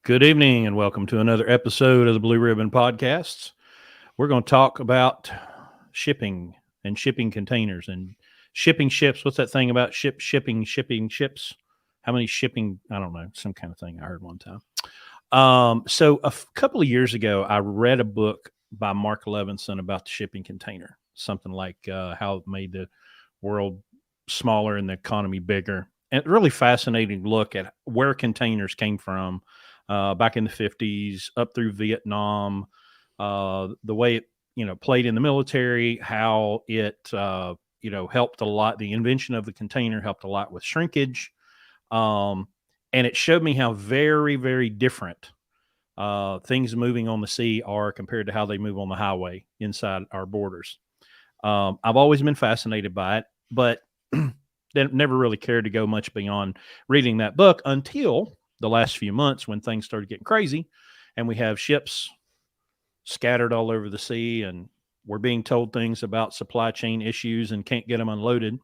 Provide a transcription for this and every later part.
Good evening and welcome to another episode of the Blue Ribbon Podcasts. We're going to talk about shipping and shipping containers and shipping ships. What's that thing about shipping ships? How many shipping? I don't know, some kind of thing I heard one time. So couple of years ago, I read a book by Marc Levinson about the shipping container, something like how it made the world smaller and the economy bigger. And really fascinating look at where containers came from back in the 50s up through Vietnam, the way it, played in the military, how it, helped a lot. The invention of the container helped a lot with shrinkage. And it showed me how very, very different things moving on the sea are compared to how they move on the highway inside our borders. I've always been fascinated by it, but never really cared to go much beyond reading that book until the last few months when things started getting crazy and we have ships scattered all over the sea and we're being told things about supply chain issues and can't get them unloaded.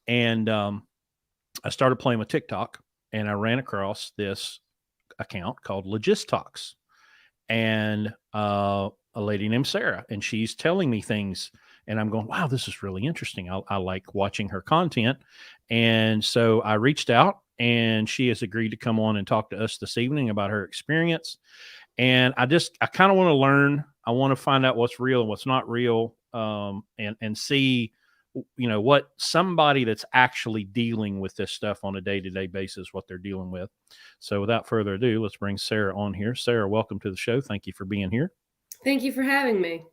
And I started playing with TikTok and I ran across this account called Logistox and a lady named Sarah, and she's telling me things and I'm going, wow, this is really interesting. I like watching her content. And so I reached out and she has agreed to come on and talk to us this evening about her experience. And I kind of want to learn. I want to find out what's real and what's not real, and see, what somebody that's actually dealing with this stuff on a day-to-day basis, what they're dealing with. So without further ado, let's bring Sarah on here. Sarah, welcome to the show. Thank you for being here. Thank you for having me.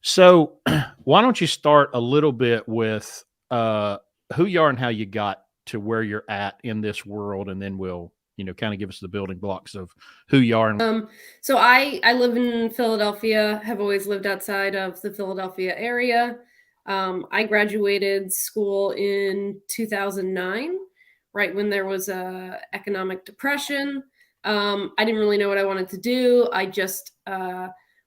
So why don't you start a little bit with who you are and how you got to where you're at in this world, and then we'll kind of give us the building blocks of who you are. So I live in Philadelphia, have always lived outside of the Philadelphia area. I graduated school in 2009, right when there was a economic depression. I didn't really know what I wanted to do. I just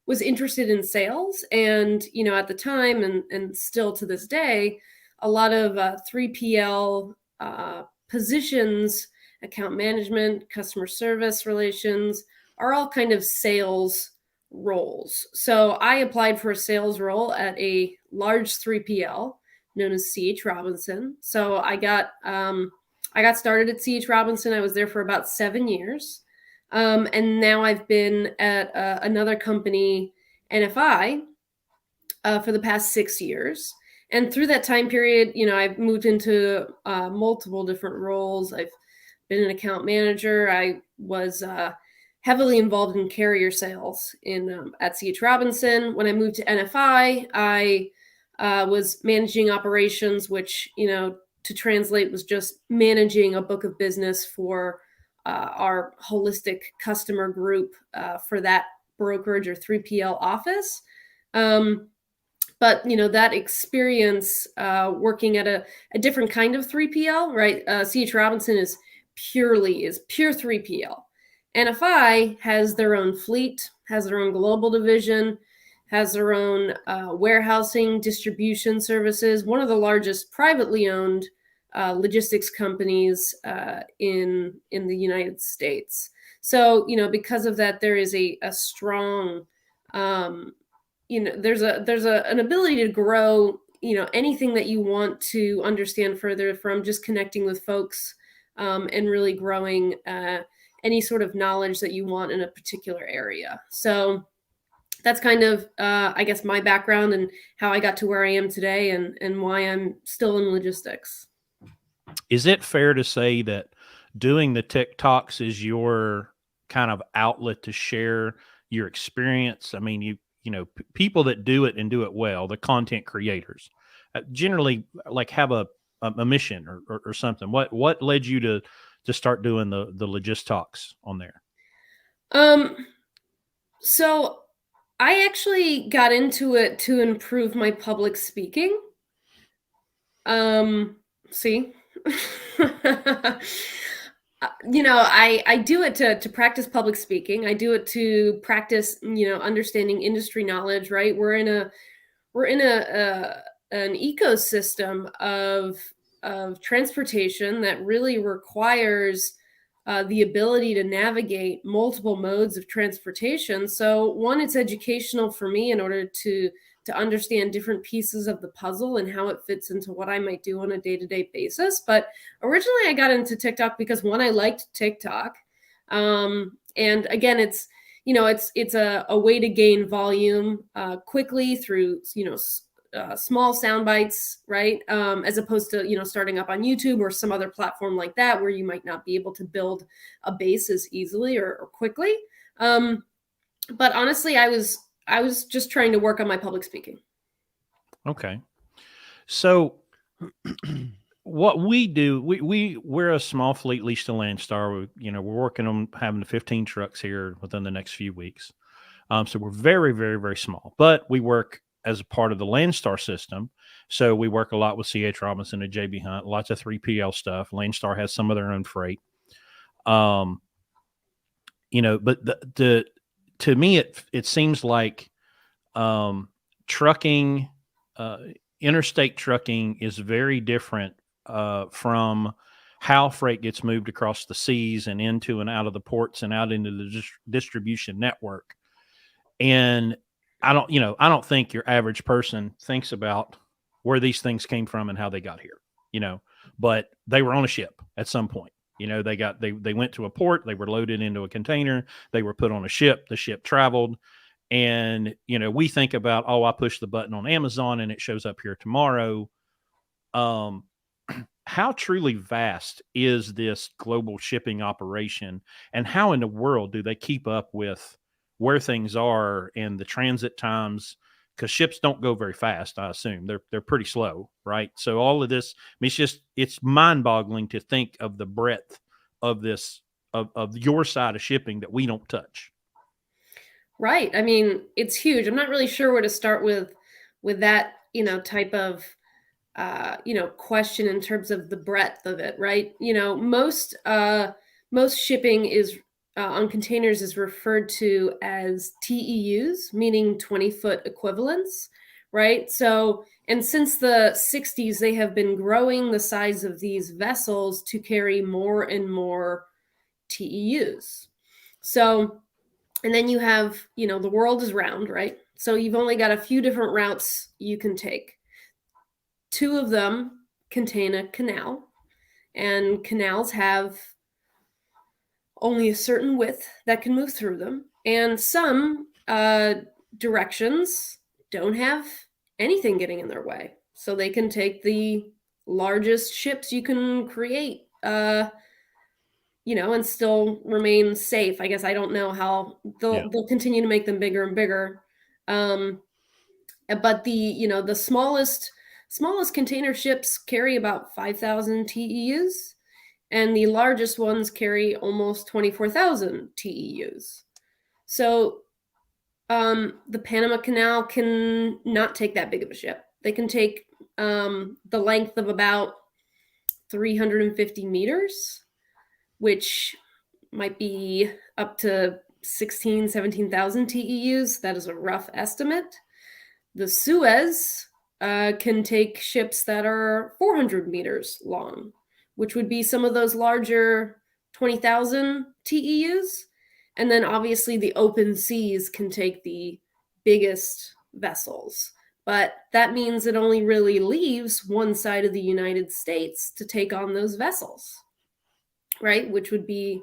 was interested in sales. And, at the time and still to this day, a lot of 3PL positions, account management, customer service relations, are all kind of sales roles. So I applied for a sales role at a large 3PL known as C.H. Robinson. So I got started at C.H. Robinson. I was there for about 7 years. And now I've been at another company, NFI, for the past 6 years. And through that time period, I've moved into multiple different roles. I've been an account manager. I was heavily involved in carrier sales at C.H. Robinson. When I moved to NFI, I was managing operations, which, to translate was just managing a book of business for our holistic customer group for that brokerage or 3PL office. But, that experience working at a different kind of 3PL, right? C.H. Robinson is pure 3PL. NFI has their own fleet, has their own global division, has their own warehousing, distribution services, one of the largest privately owned logistics companies in the United States. So, because of that, there is a strong, there's an ability to grow, anything that you want to understand further from just connecting with folks and really growing any sort of knowledge that you want in a particular area. So that's kind of, I guess, my background and how I got to where I am today and why I'm still in logistics. Is it fair to say that doing the TikToks is your kind of outlet to share your experience? I mean, people that do it and do it well, the content creators, generally like have a mission or something. What led you to start doing the Logistox on there? So I actually got into it to improve my public speaking. See, I do it to practice public speaking. I do it to practice, understanding industry knowledge, right? We're in an ecosystem of transportation that really requires the ability to navigate multiple modes of transportation. So one, it's educational for me in order to understand different pieces of the puzzle and how it fits into what I might do on a day-to-day basis. But originally I got into TikTok because one, I liked TikTok. And again, it's, it's a way to gain volume quickly through, small sound bites, right? As opposed to, starting up on YouTube or some other platform like that, where you might not be able to build a base as easily or quickly. But honestly, I was just trying to work on my public speaking. Okay. So what we do, we're a small fleet leased to Landstar. We're working on having the 15 trucks here within the next few weeks. So we're very, very, very small, but we work as a part of the Landstar system. So we work a lot with C.H. Robinson and J.B. Hunt, lots of 3PL stuff. Landstar has some of their own freight. But to me, it seems like trucking, interstate trucking is very different from how freight gets moved across the seas and into and out of the ports and out into the distribution network. And I don't think your average person thinks about where these things came from and how they got here, but they were on a ship at some point. They went to a port, they were loaded into a container, they were put on a ship, the ship traveled. And, we think about, I push the button on Amazon and it shows up here tomorrow. How truly vast is this global shipping operation, and how in the world do they keep up with where things are and the transit times? Because ships don't go very fast, I assume. They're pretty slow, right? So all of this, I mean, it's mind-boggling to think of the breadth of this, of your side of shipping that we don't touch. Right. I mean, it's huge. I'm not really sure where to start with that, type of question in terms of the breadth of it, right? Most shipping is on containers is referred to as TEUs, meaning 20-foot equivalents, right? So, and since the 60s, they have been growing the size of these vessels to carry more and more TEUs. So, and then you have, the world is round, right? So you've only got a few different routes you can take. Two of them contain a canal, and canals have only a certain width that can move through them. And some directions don't have anything getting in their way. So they can take the largest ships you can create, and still remain safe. I guess I don't know how they'll continue to make them bigger and bigger. But the smallest container ships carry about 5,000 TEUs, and the largest ones carry almost 24,000 TEUs. So the Panama Canal can not take that big of a ship. They can take the length of about 350 meters, which might be up to 17,000 TEUs. That is a rough estimate. The Suez can take ships that are 400 meters long, which would be some of those larger 20,000 TEUs. And then obviously the open seas can take the biggest vessels. But that means it only really leaves one side of the United States to take on those vessels, right? Which would be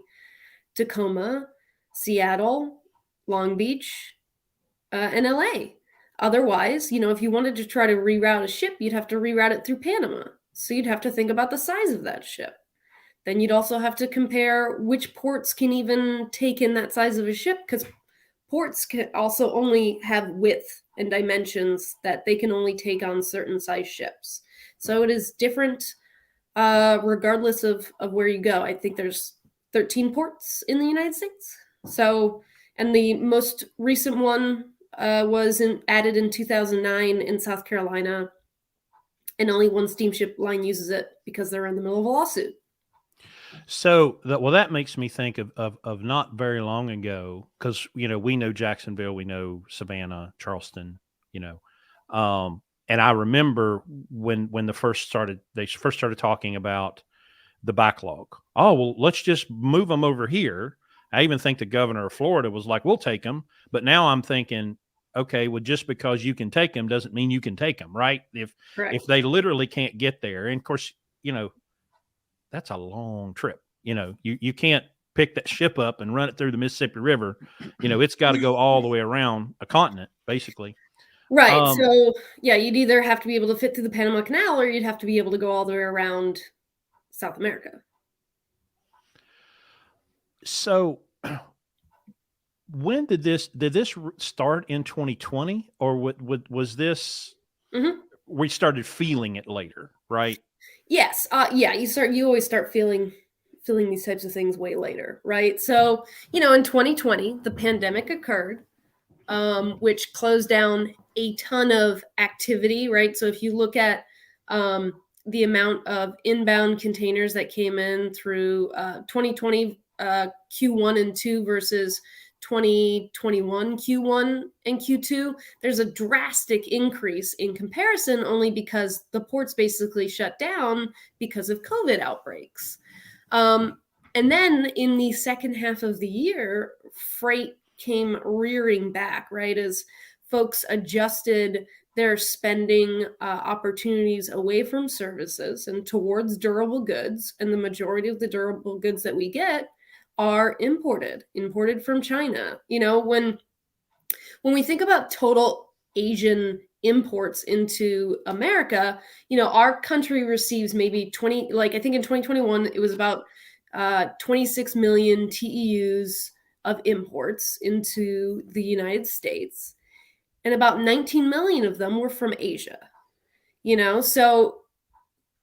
Tacoma, Seattle, Long Beach, and LA. Otherwise, if you wanted to try to reroute a ship, you'd have to reroute it through Panama. So you'd have to think about the size of that ship. Then you'd also have to compare which ports can even take in that size of a ship, because ports can also only have width and dimensions that they can only take on certain size ships. So it is different regardless of where you go. I think there's 13 ports in the United States. So, and the most recent one was added in 2009 in South Carolina, and only one steamship line uses it because they're in the middle of a lawsuit. So that makes me think of not very long ago, because we know Jacksonville, we know Savannah, Charleston, and I remember when they first started talking about the backlog. Oh, well, let's just move them over here. I even think the governor of Florida was like, we'll take them. But now I'm thinking, okay, well, just because you can take them doesn't mean you can take them, right? If Correct. they literally can't get there, and of course, that's a long trip. You can't pick that ship up and run it through the Mississippi River. It's got to go all the way around a continent, basically. Right. So yeah, you'd either have to be able to fit through the Panama Canal, or you'd have to be able to go all the way around South America. So when did this start in 2020, or was this we started feeling it later, right? Yes. You always start feeling these types of things way later, right? So, in 2020, the pandemic occurred, which closed down a ton of activity, right? So if you look at the amount of inbound containers that came in through 2020 Q1 and 2 versus 2021 Q1 and Q2, there's a drastic increase in comparison, only because the ports basically shut down because of COVID outbreaks. And then in the second half of the year, freight came rearing back, right? As folks adjusted their spending opportunities away from services and towards durable goods. And the majority of the durable goods that we get are imported from China. When we think about total Asian imports into America, our country receives maybe 20, like I think in 2021, it was about 26 million TEUs of imports into the United States, and about 19 million of them were from Asia. So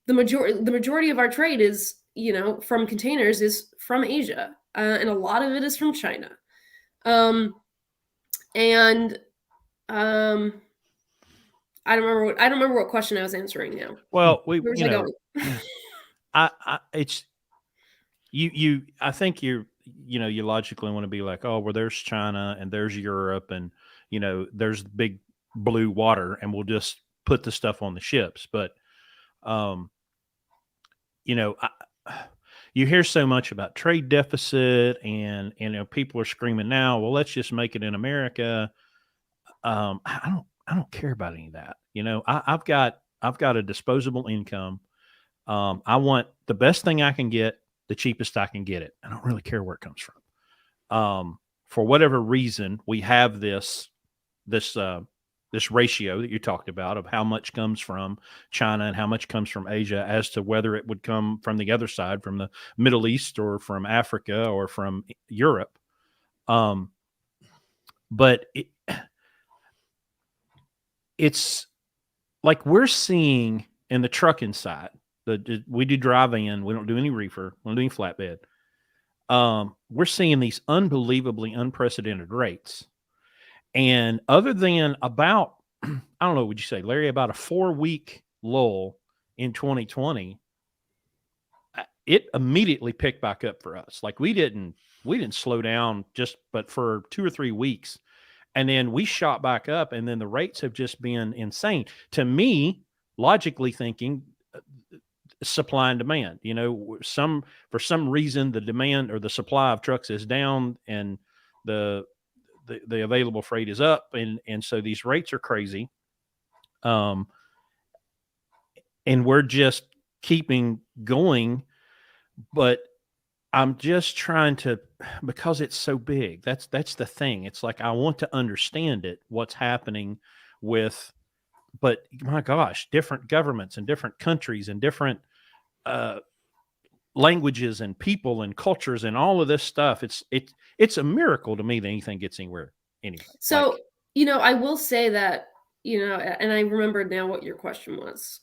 the majority of our trade is, from containers, is from Asia, and a lot of it is from China. I don't remember what question I was answering now. Well, Where's I going? I think you logically want to be like, oh, well, there's China and there's Europe and, there's big blue water and we'll just put the stuff on the ships. But, you hear so much about trade deficit and, people are screaming now, well, let's just make it in America. I don't care about any of that. I've got a disposable income. I want the best thing I can get, the cheapest I can get it. I don't really care where it comes from. For whatever reason, we have this ratio that you talked about of how much comes from China and how much comes from Asia, as to whether it would come from the other side, from the Middle East or from Africa or from Europe. But it's like we're seeing in the trucking side. We do drive in. We don't do any reefer. We don't do any flatbed. We're seeing these unbelievably unprecedented rates. And other than about, I don't know, would you say, Larry, about a 4-week lull in 2020, it immediately picked back up for us. Like we didn't slow down but for 2 or 3 weeks. And then we shot back up, and then the rates have just been insane. To me, logically thinking, supply and demand, for some reason, the demand or the supply of trucks is down and the available freight is up. And so these rates are crazy. And we're just keeping going, but I'm just trying to, because it's so big. That's the thing. It's like, I want to understand it, what's happening with, but my gosh, different governments and different countries and different languages and people and cultures and all of this stuff. It's a miracle to me that anything gets anywhere anyway. So, I will say that, and I remembered now what your question was.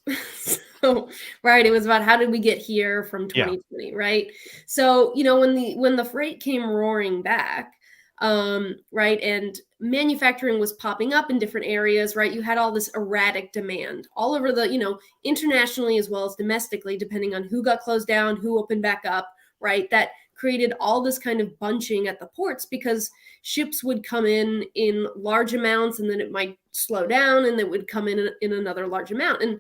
So, right, it was about how did we get here from 2020, right? So, when the freight came roaring back, right, and manufacturing was popping up in different areas, right? You had all this erratic demand all over the, internationally as well as domestically, depending on who got closed down, who opened back up, right? That created all this kind of bunching at the ports because ships would come in large amounts, and then it might slow down, and it would come in another large amount. And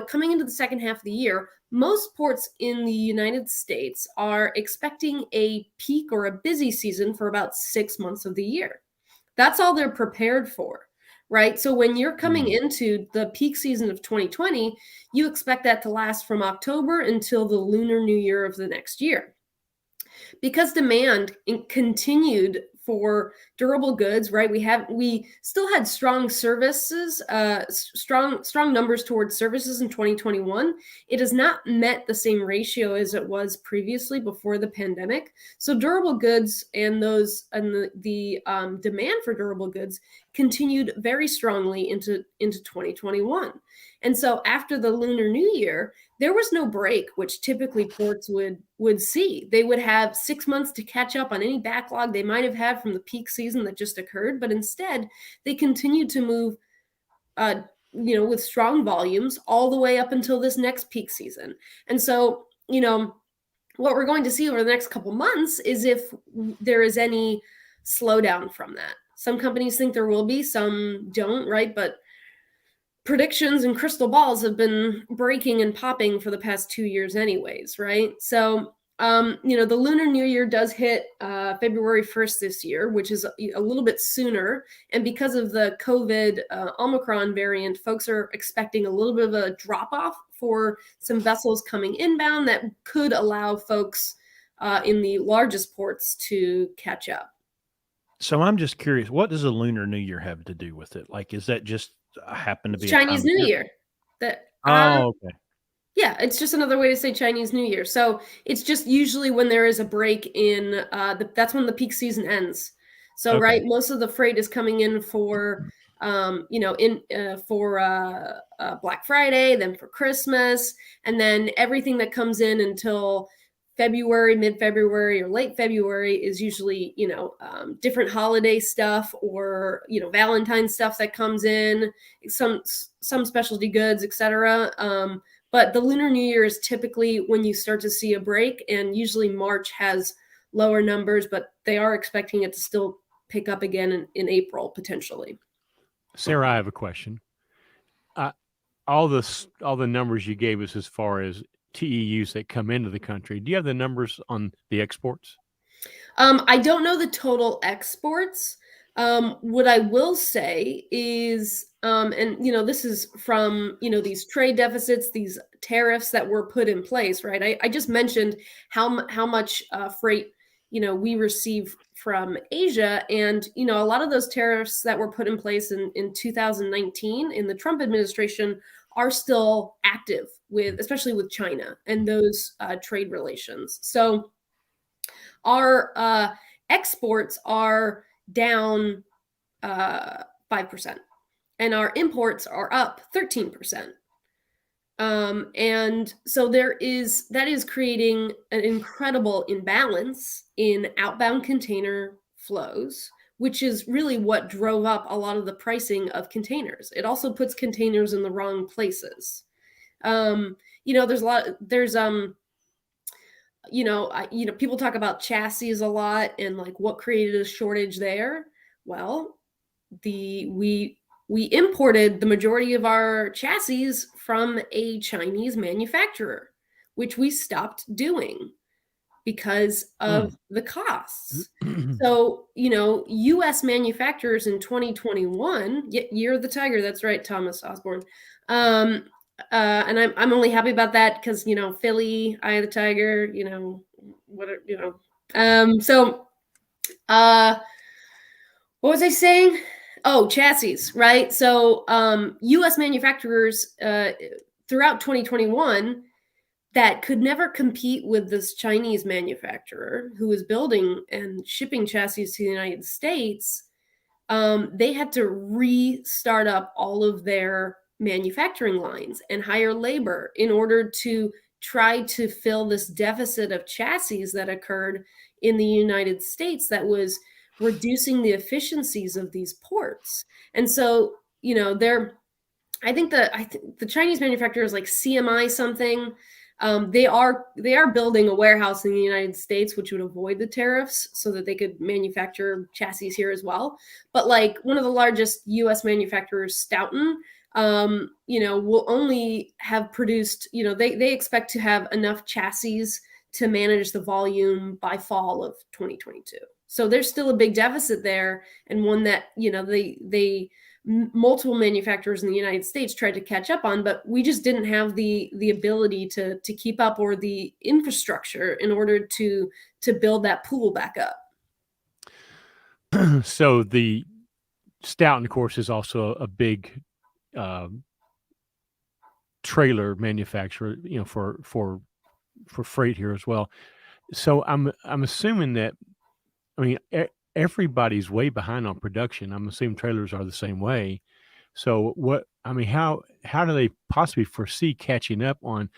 coming into the second half of the year, most ports in the United States are expecting a peak or a busy season for about 6 months of the year. That's all they're prepared for, right? So when you're coming into the peak season of 2020, you expect that to last from October until the Lunar New Year of the next year. Because demand continued for durable goods, right? We still had strong services, strong numbers towards services in 2021. It has not met the same ratio as it was previously before the pandemic. So durable goods and the demand for durable goods continued very strongly into 2021. And so after the Lunar New Year, there was no break, which typically ports would see. They would have 6 months to catch up on any backlog they might have had from the peak season that just occurred, but instead they continued to move with strong volumes all the way up until this next peak season. And so, what we're going to see over the next couple months is if there is any slowdown from that. Some companies think there will be, some don't, right? But predictions and crystal balls have been breaking and popping for the past 2 years anyways, right? So, the Lunar New Year does hit February 1st this year, which is a little bit sooner. And because of the COVID Omicron variant, folks are expecting a little bit of a drop-off for some vessels coming inbound that could allow folks in the largest ports to catch up. So I'm just curious, what does the Lunar New Year have to do with it? Like, is that just happen to be Chinese New Year? Okay. Yeah, it's just another way to say Chinese New Year. So it's just usually when there is a break in that's when the peak season ends. So Okay. right, most of the freight is coming in for Black Friday, then for Christmas, and then everything that comes in until February, mid-February, or late February is usually different holiday stuff, or Valentine stuff that comes in, some specialty goods, etc. But the Lunar New Year is typically when you start to see a break, and usually March has lower numbers, but they are expecting it to still pick up again in April, potentially. Sarah, I have a question. All the numbers you gave us as far as TEUs that come into the country, do you have the numbers on the exports? I don't know the total exports. What I will say is, this is from, these trade deficits, these tariffs that were put in place, right? I just mentioned how much freight, we receive from Asia. And, a lot of those tariffs that were put in place in 2019 in the Trump administration are still active especially with China and those trade relations. So our exports are down 5%, and our imports are up 13%. And so that is creating an incredible imbalance in outbound container flows, which is really what drove up a lot of the pricing of containers. It also puts containers in the wrong places. People talk about chassis a lot and like what created a shortage there. Well, we imported the majority of our chassis from a Chinese manufacturer, which we stopped doing because of the costs. So, U.S. manufacturers in 2021, year of the tiger, that's right, Thomas Osborne. And I'm only happy about that because, Philly, Eye of the Tiger, what was I saying? Oh, chassis, right? So U.S. manufacturers throughout 2021 that could never compete with this Chinese manufacturer who was building and shipping chassis to the United States, they had to restart up all of their manufacturing lines and hire labor in order to try to fill this deficit of chassis that occurred in the United States that was reducing the efficiencies of these ports. And so, I think the Chinese manufacturer is like CMI something. They are building a warehouse in the United States, which would avoid the tariffs, so that they could manufacture chassis here as well. But like one of the largest U.S. manufacturers, Stoughton, will only have produced. They expect to have enough chassis to manage the volume by fall of 2022. So there's still a big deficit there, and one that they multiple manufacturers in the United States tried to catch up on, but we just didn't have the ability to keep up, or the infrastructure in order to build that pool back up. So the Stoughton, of course, is also a big trailer manufacturer, for freight here as well. So I'm assuming that, everybody's way behind on production. I'm assuming trailers are the same way. So how do they possibly foresee catching up on?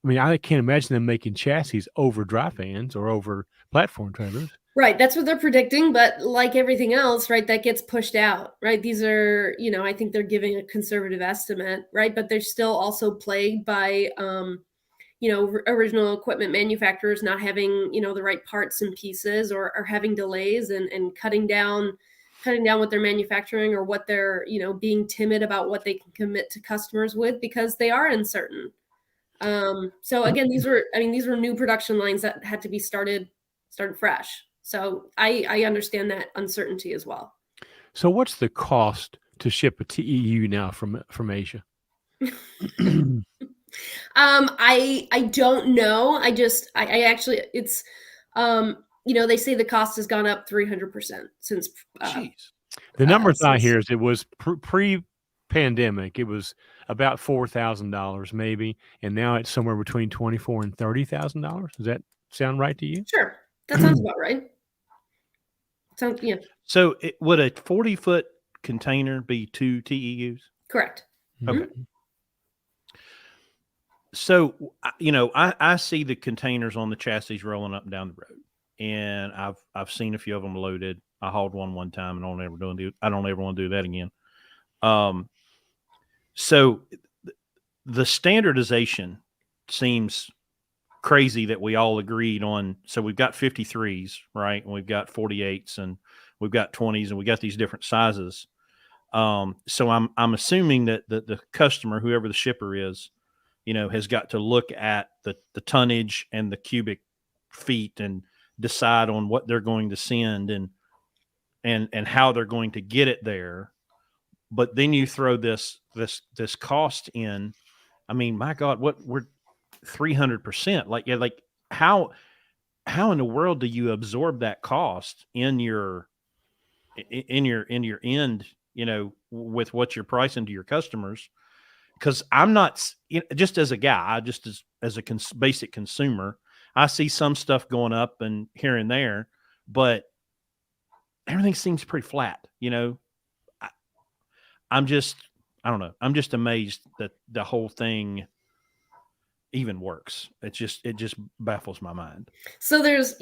I can't imagine them making chassis over dry fans or over platform trailers. Right, that's what they're predicting, but like everything else, right, that gets pushed out, right? These are, I think they're giving a conservative estimate, right? But they're still also plagued by original equipment manufacturers not having, the right parts and pieces, or having delays, and cutting down what they're manufacturing, or what they're, being timid about what they can commit to customers with, because they are uncertain. So again, these were new production lines that had to be started fresh. So I understand that uncertainty as well. So what's the cost to ship a TEU now from Asia? I don't know. I actually, it's, they say the cost has gone up 300% since. The numbers I hear is it was pre-pandemic. It was about $4,000 maybe, and now it's somewhere between $24,000 and $30,000. Does that sound right to you? Sure, that sounds about right. Yeah. So would a 40-foot container be 2 TEUs? Correct. Okay. So, I see the containers on the chassis rolling up and down the road, and I've seen a few of them loaded. I hauled one time, and I don't ever want to do that again. So the standardization seems crazy that we all agreed on. So we've got 53s, right? And we've got 48s, and we've got 20s, and we got these different sizes. So I'm assuming that the customer, whoever the shipper is, has got to look at the tonnage and the cubic feet and decide on what they're going to send and how they're going to get it there. But then you throw this cost in. My God, we're 300%. Like how in the world do you absorb that cost in your end, with what you're pricing to your customers? Because I'm not, just as a guy, just as a basic consumer, I see some stuff going up and here and there, but everything seems pretty flat. I don't know. I'm just amazed that the whole thing even works. It just baffles my mind. So there's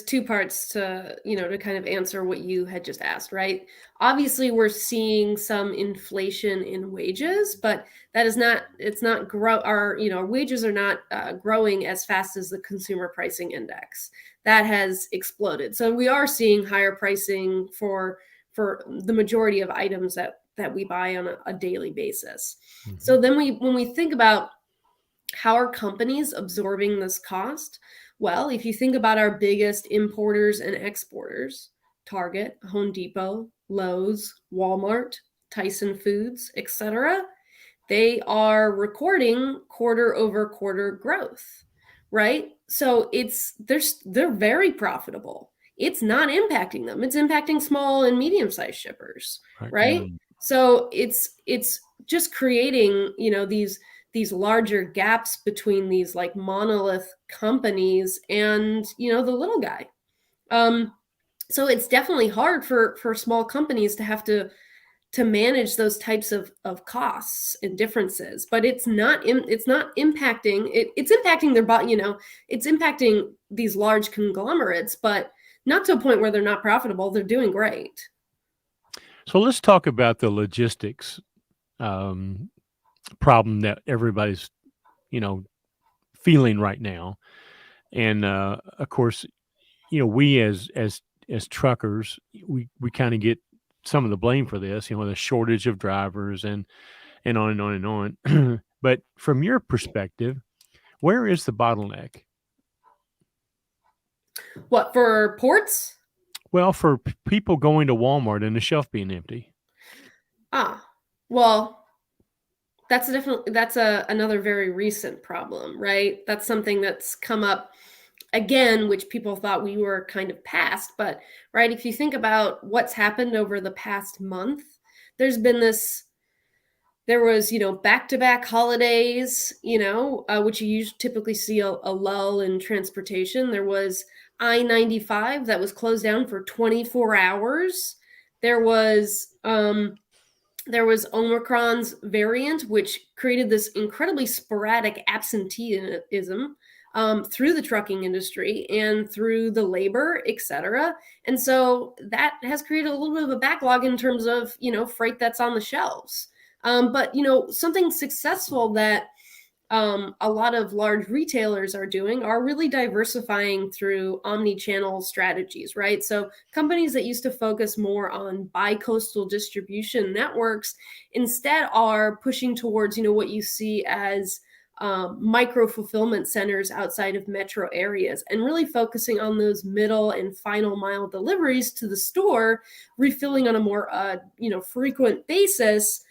two parts to, to kind of answer what you had just asked, right? Obviously we're seeing some inflation in wages, but that is not, our wages are not growing as fast as the consumer pricing index. That has exploded. So we are seeing higher pricing for the majority of items that we buy on a daily basis. Mm-hmm. So then when we think about how are companies absorbing this cost? Well, if you think about our biggest importers and exporters, Target, Home Depot, Lowe's, Walmart, Tyson Foods, etc., they are recording quarter-over-quarter growth, right? So they're very profitable. It's not impacting them. It's impacting small and medium-sized shippers, right? Mm-hmm. So it's just creating, these larger gaps between these like monolith companies and, the little guy. So it's definitely hard for small companies to have to manage those types of costs and differences, but it's not impacting it's impacting it's impacting these large conglomerates, but not to a point where they're not profitable. They're doing great. So let's talk about the logistics problem that everybody's, feeling right now. And of course, we as truckers, we kind of get some of the blame for this, the shortage of drivers and on and on and on. But from your perspective, where is the bottleneck? What, for ports? Well, for people going to Walmart and the shelf being empty. Well, that's another very recent problem, right? That's something that's come up again, which people thought we were kind of past. But right, if you think about what's happened over the past month, there was, back-to-back holidays, which you typically see a lull in transportation. There was I-95 that was closed down for 24 hours. There was Omicron's variant, which created this incredibly sporadic absenteeism through the trucking industry and through the labor, et cetera. And so that has created a little bit of a backlog in terms of, freight that's on the shelves. But something successful that a lot of large retailers are doing are really diversifying through omni-channel strategies, right? So companies that used to focus more on bi-coastal distribution networks instead are pushing towards, what you see as micro fulfillment centers outside of metro areas, and really focusing on those middle and final mile deliveries to the store, refilling on a more frequent basis,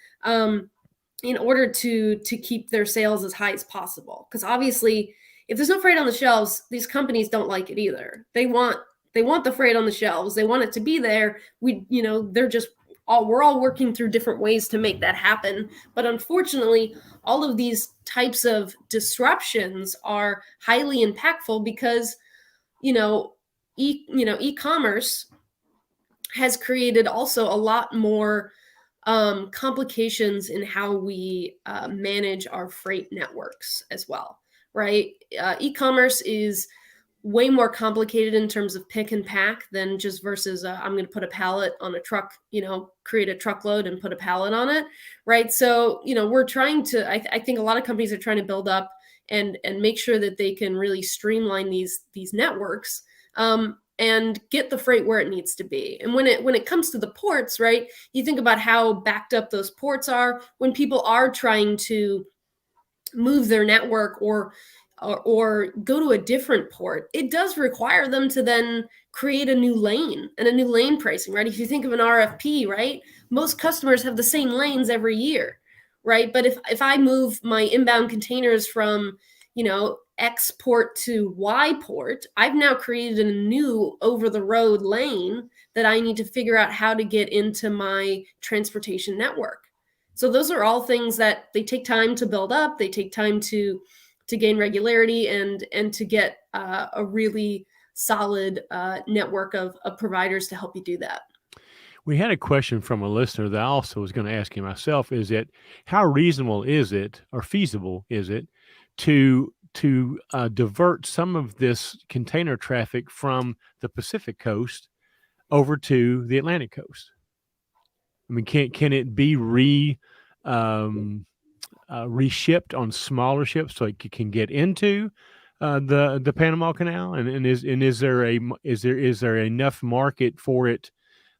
in order to keep their sales as high as possible. Because obviously, if there's no freight on the shelves, these companies don't like it either. They want the freight on the shelves. They want it to be there. We're all working through different ways to make that happen. But unfortunately, all of these types of disruptions are highly impactful because, e-commerce has created also a lot more complications in how we manage our freight networks as well, right? E-commerce is way more complicated in terms of pick and pack than just versus I'm going to put a pallet on a truck, create a truckload and put a pallet on it, right? So, we're trying to, I think a lot of companies are trying to build up and make sure that they can really streamline these networks and get the freight where it needs to be. And when it comes to the ports, right, you think about how backed up those ports are when people are trying to move their network or go to a different port. It does require them to then create a new lane and a new lane pricing, right? If you think of an RFP, right, most customers have the same lanes every year, right? But if I move my inbound containers from, X port to Y port, I've now created a new over-the-road lane that I need to figure out how to get into my transportation network. So those are all things that they take time to build up. They take time to gain regularity and to get a really solid network of providers to help you do that. We had a question from a listener that I also was going to ask you myself, is that how reasonable is it or feasible is it to divert some of this container traffic from the Pacific coast over to the Atlantic coast? I mean, can it be reshipped on smaller ships so it can get into the Panama Canal? And is there enough market for it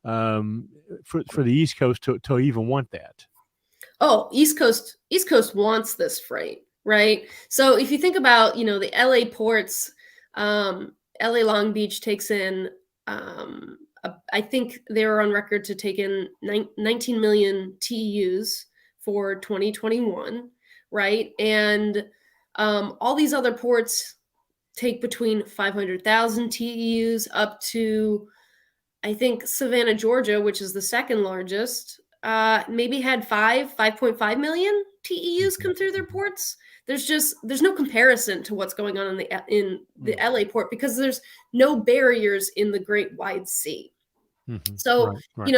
for the East Coast to even want that? Oh, East Coast wants this freight, right? So if you think about, the LA ports, LA Long Beach takes in, I think they were on record to take in 19 million TEUs for 2021, right? And all these other ports take between 500,000 TEUs up to, I think, Savannah, Georgia, which is the second largest, maybe had 5.5 million TEUs come through their ports. There's no comparison to what's going on in the LA port because there's no barriers in the Great Wide Sea. Mm-hmm. So, right.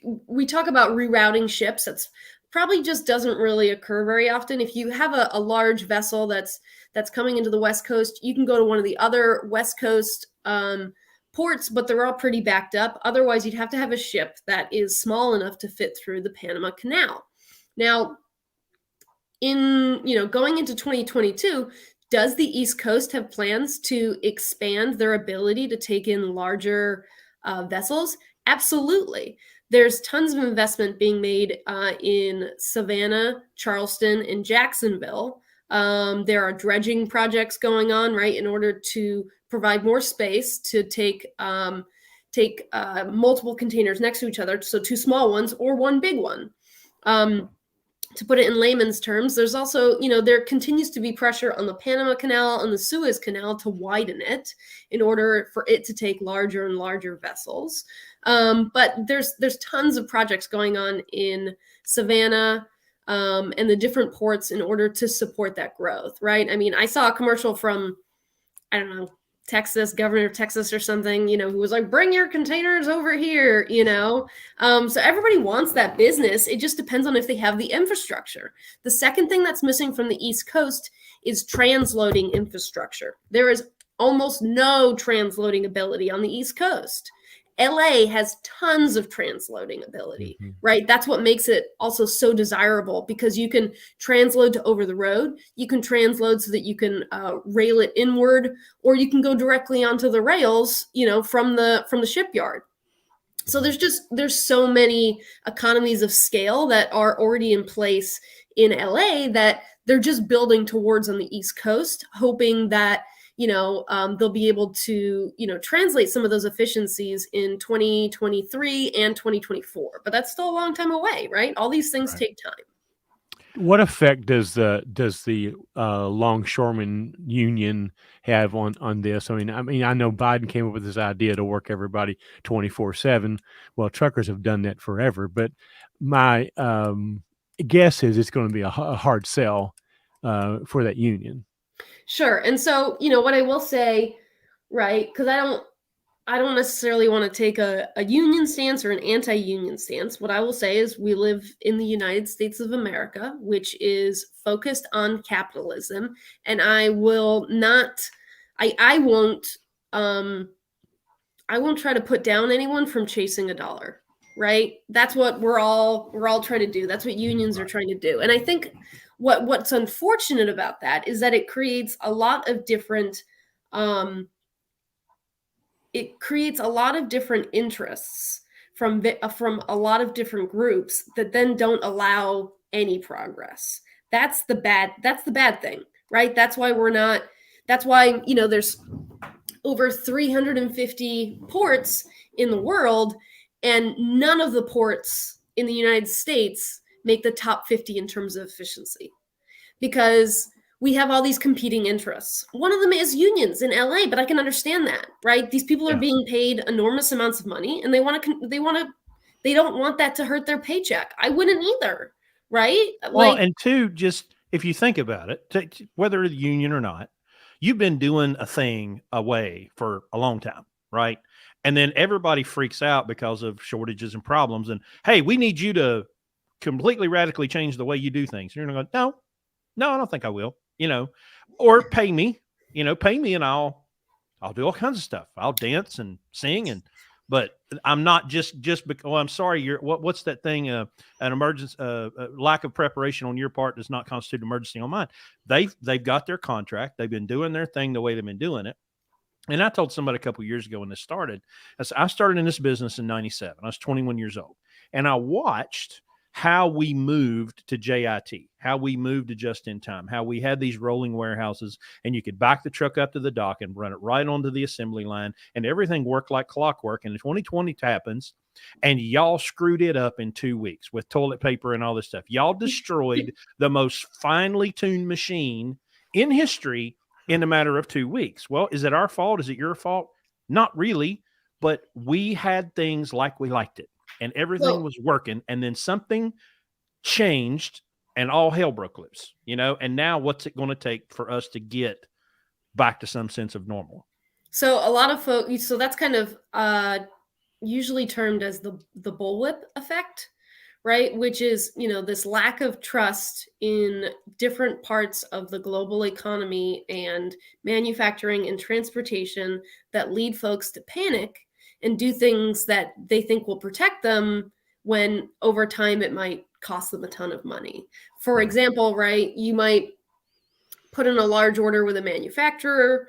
We talk about rerouting ships. That's probably just doesn't really occur very often. If you have a large vessel that's coming into the West Coast, you can go to one of the other West Coast ports, but they're all pretty backed up. Otherwise, you'd have to have a ship that is small enough to fit through the Panama Canal. Now, going into 2022, Does the East Coast have plans to expand their ability to take in larger vessels? Absolutely. There's tons of investment being made in Savannah, Charleston, and Jacksonville. There are dredging projects going on, right, in order to provide more space to take multiple containers next to each other, so 2 small ones or 1 big one. To put it in layman's terms, there's also, there continues to be pressure on the Panama Canal and the Suez Canal to widen it in order for it to take larger and larger vessels. But there's tons of projects going on in Savannah and the different ports in order to support that growth, right? I mean, I saw a commercial from, I don't know, Texas, governor of Texas or something, who was like, bring your containers over here, So everybody wants that business. It just depends on if they have the infrastructure. The second thing that's missing from the East Coast is transloading infrastructure. There is almost no transloading ability on the East Coast. LA has tons of transloading ability, right? That's what makes it also so desirable, because you can transload to over the road. You can transload so that you can rail it inward, or you can go directly onto the rails, from the shipyard. So there's so many economies of scale that are already in place in LA that they're just building towards on the East Coast, hoping that they'll be able to, translate some of those efficiencies in 2023 and 2024. But that's still a long time away, right? All these things take time. What effect does the longshoreman union have on this? I mean, I know Biden came up with this idea to work everybody 24/7. Well, truckers have done that forever, but my guess is it's going to be a hard sell for that union. Sure. And so, what I will say, right, because I don't necessarily want to take a union stance or an anti-union stance. What I will say is we live in the United States of America, which is focused on capitalism. And I will not, I won't try to put down anyone from chasing a dollar, right? That's what we're all trying to do. That's what unions are trying to do. And I think what's unfortunate about that is that it creates a lot of different interests from a lot of different groups that then don't allow any progress. That's the bad thing, right? That's why there's over 350 ports in the world, and none of the ports in the United States make the top 50 in terms of efficiency, because we have all these competing interests. One of them is unions in LA, but I can understand that, right? These people are being paid enormous amounts of money, and they don't want that to hurt their paycheck. I wouldn't either, right? Well, and two, just if you think about it, whether the union or not, you've been doing a thing away for a long time, right? And then everybody freaks out because of shortages and problems. And hey, we need you to completely radically change the way you do things. You're going to go, no, I don't think I will, or pay me and I'll do all kinds of stuff. I'll dance and sing, but I'm not just because, I'm sorry. What's that thing? An emergency, lack of preparation on your part does not constitute emergency on mine. They've got their contract. They've been doing their thing the way they've been doing it. And I told somebody a couple of years ago when this started, I started in this business in 97. I was 21 years old, and I watched how we moved to JIT, how we moved to just in time, how we had these rolling warehouses, and you could back the truck up to the dock and run it right onto the assembly line, and everything worked like clockwork. And 2020 happens, and y'all screwed it up in 2 weeks with toilet paper and all this stuff. Y'all destroyed the most finely tuned machine in history in a matter of 2 weeks. Well, is it our fault? Is it your fault? Not really, but we had things like we liked it, and everything was working, and then something changed and all hell broke loose, and now what's it going to take for us to get back to some sense of normal? So a lot of folks, so that's kind of usually termed as the bullwhip effect, right? Which is, this lack of trust in different parts of the global economy and manufacturing and transportation that lead folks to panic and do things that they think will protect them when over time it might cost them a ton of money. For example, right, you might put in a large order with a manufacturer.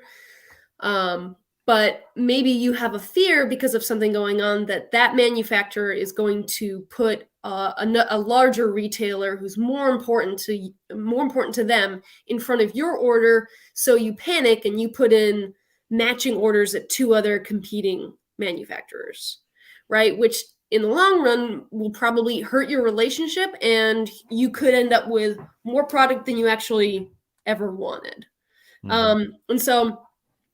But maybe you have a fear because of something going on that manufacturer is going to put a larger retailer who's more important to them in front of your order. So you panic and you put in matching orders at 2 other competing manufacturers, right? Which in the long run will probably hurt your relationship, and you could end up with more product than you actually ever wanted. And so,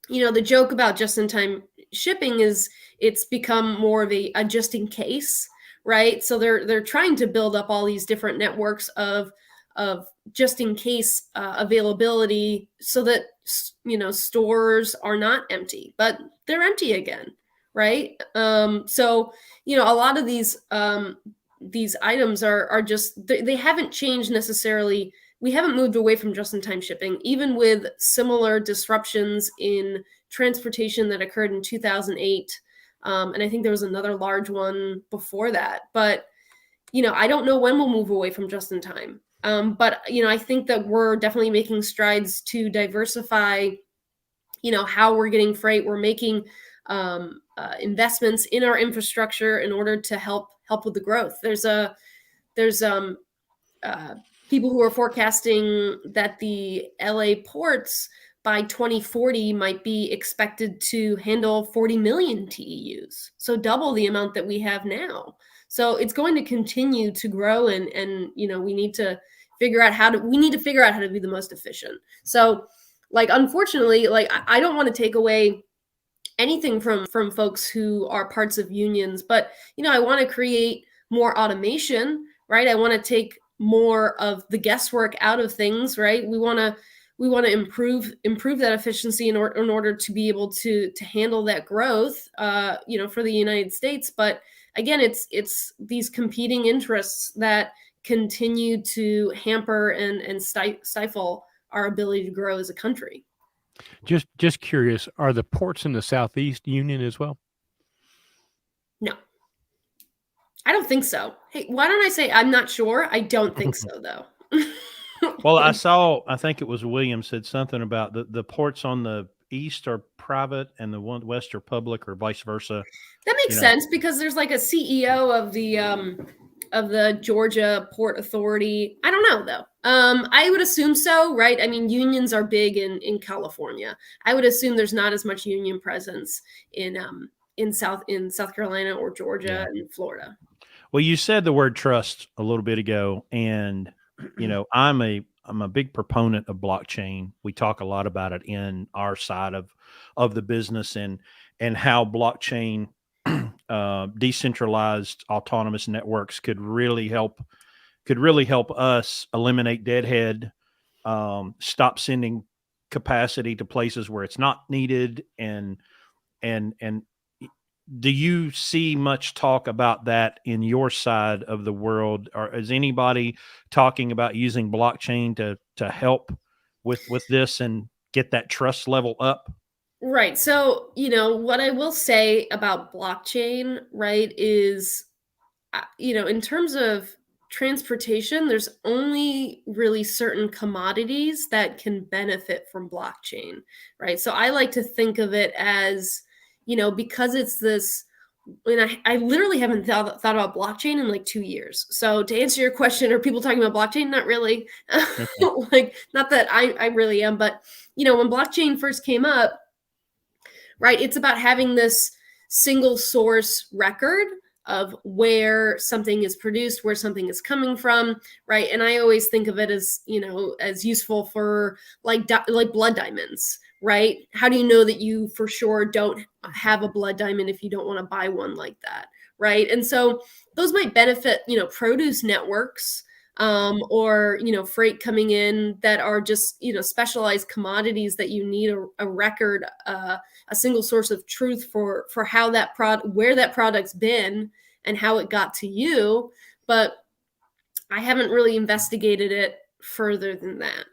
the joke about just-in-time shipping is it's become more of a just in case, right? So they're trying to build up all these different networks of just in case availability, so that stores are not empty, but they're empty again, right? So a lot of these items are just they haven't changed necessarily. We haven't moved away from just-in-time shipping, even with similar disruptions in transportation that occurred in 2008. And I think there was another large one before that. But, I don't know when we'll move away from just-in-time. But, I think that we're definitely making strides to diversify, how we're getting freight. We're making investments in our infrastructure in order to help with the growth. There's people who are forecasting that the LA ports by 2040 might be expected to handle 40 million TEUs, so double the amount that we have now. So it's going to continue to grow, and we need to figure out how to be the most efficient. So, unfortunately, I don't want to take away anything from folks who are parts of unions, but I want to create more automation, right? I want to take more of the guesswork out of things, right? We want to improve that efficiency in order to be able to handle that growth, for the United States. But again, it's these competing interests that continue to hamper and stifle our ability to grow as a country. Just curious, are the ports in the Southeast union as well? No. I don't think so. Hey, why don't I say I'm not sure? I don't think so, though. Well, I think it was William said something about the ports on the east are private and the west are public, or vice versa. That makes sense, because there's a CEO of the Georgia Port Authority. I don't know, though. I would assume so, right? I mean, unions are big in California. I would assume there's not as much union presence in South Carolina or Georgia and Florida. Well, you said the word trust a little bit ago, and I'm a big proponent of blockchain. We talk a lot about it in our side of the business, and how blockchain decentralized autonomous networks could really help us eliminate deadhead, stop sending capacity to places where it's not needed, and do you see much talk about that in your side of the world? Or is anybody talking about using blockchain to help with this and get that trust level up? Right. So, what I will say about blockchain, right, is, in terms of transportation, there's only really certain commodities that can benefit from blockchain, right? So I like to think of it as, because it's this, and I literally haven't thought about blockchain in 2 years. So to answer your question, are people talking about blockchain? Not really. Okay. Not that I really am, but when blockchain first came up, right, it's about having this single source record of where something is produced, where something is coming from, right? And I always think of it as, as useful for like blood diamonds, right? How do you know that you for sure don't have a blood diamond if you don't want to buy one like that, right? And so those might benefit, produce networks, or freight coming in that are just specialized commodities that you need a record, a single source of truth for how that where that product's been and how it got to you. But I haven't really investigated it further than that.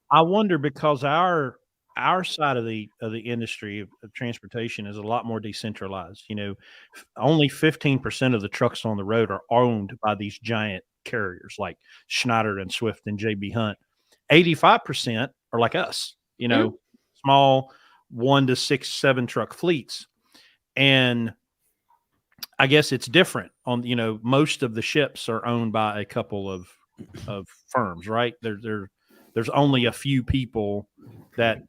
I wonder, because our side of the industry of transportation is a lot more decentralized. Only 15% of the trucks on the road are owned by these giant carriers like Schneider and Swift and JB Hunt. 85% are like us, small 1 to 6, 7 truck fleets. And I guess it's different on, most of the ships are owned by a couple of firms, right? There's only a few people that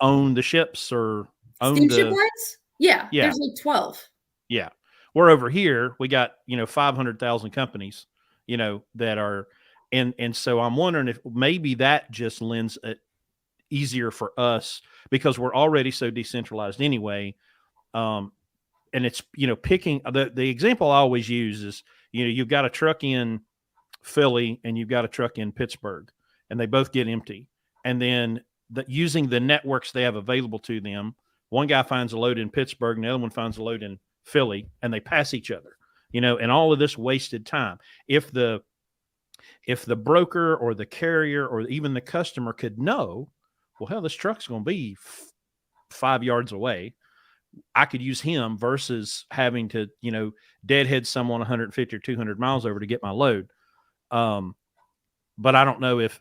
own the ships or own Steamship the, lines? Yeah, yeah, there's like 12. yeah. We're over here, we got, 500,000 companies, that are, and so I'm wondering if maybe that just lends it easier for us because we're already so decentralized anyway. And it's, picking the example I always use is, you've got a truck in Philly and you've got a truck in Pittsburgh and they both get empty. And then using the networks they have available to them, one guy finds a load in Pittsburgh and the other one finds a load in Philly and they pass each other, and all of this wasted time. If the broker or the carrier or even the customer could know, well, hell, this truck's going to be 5 yards away, I could use him versus having to, deadhead someone 150 or 200 miles over to get my load. But I don't know if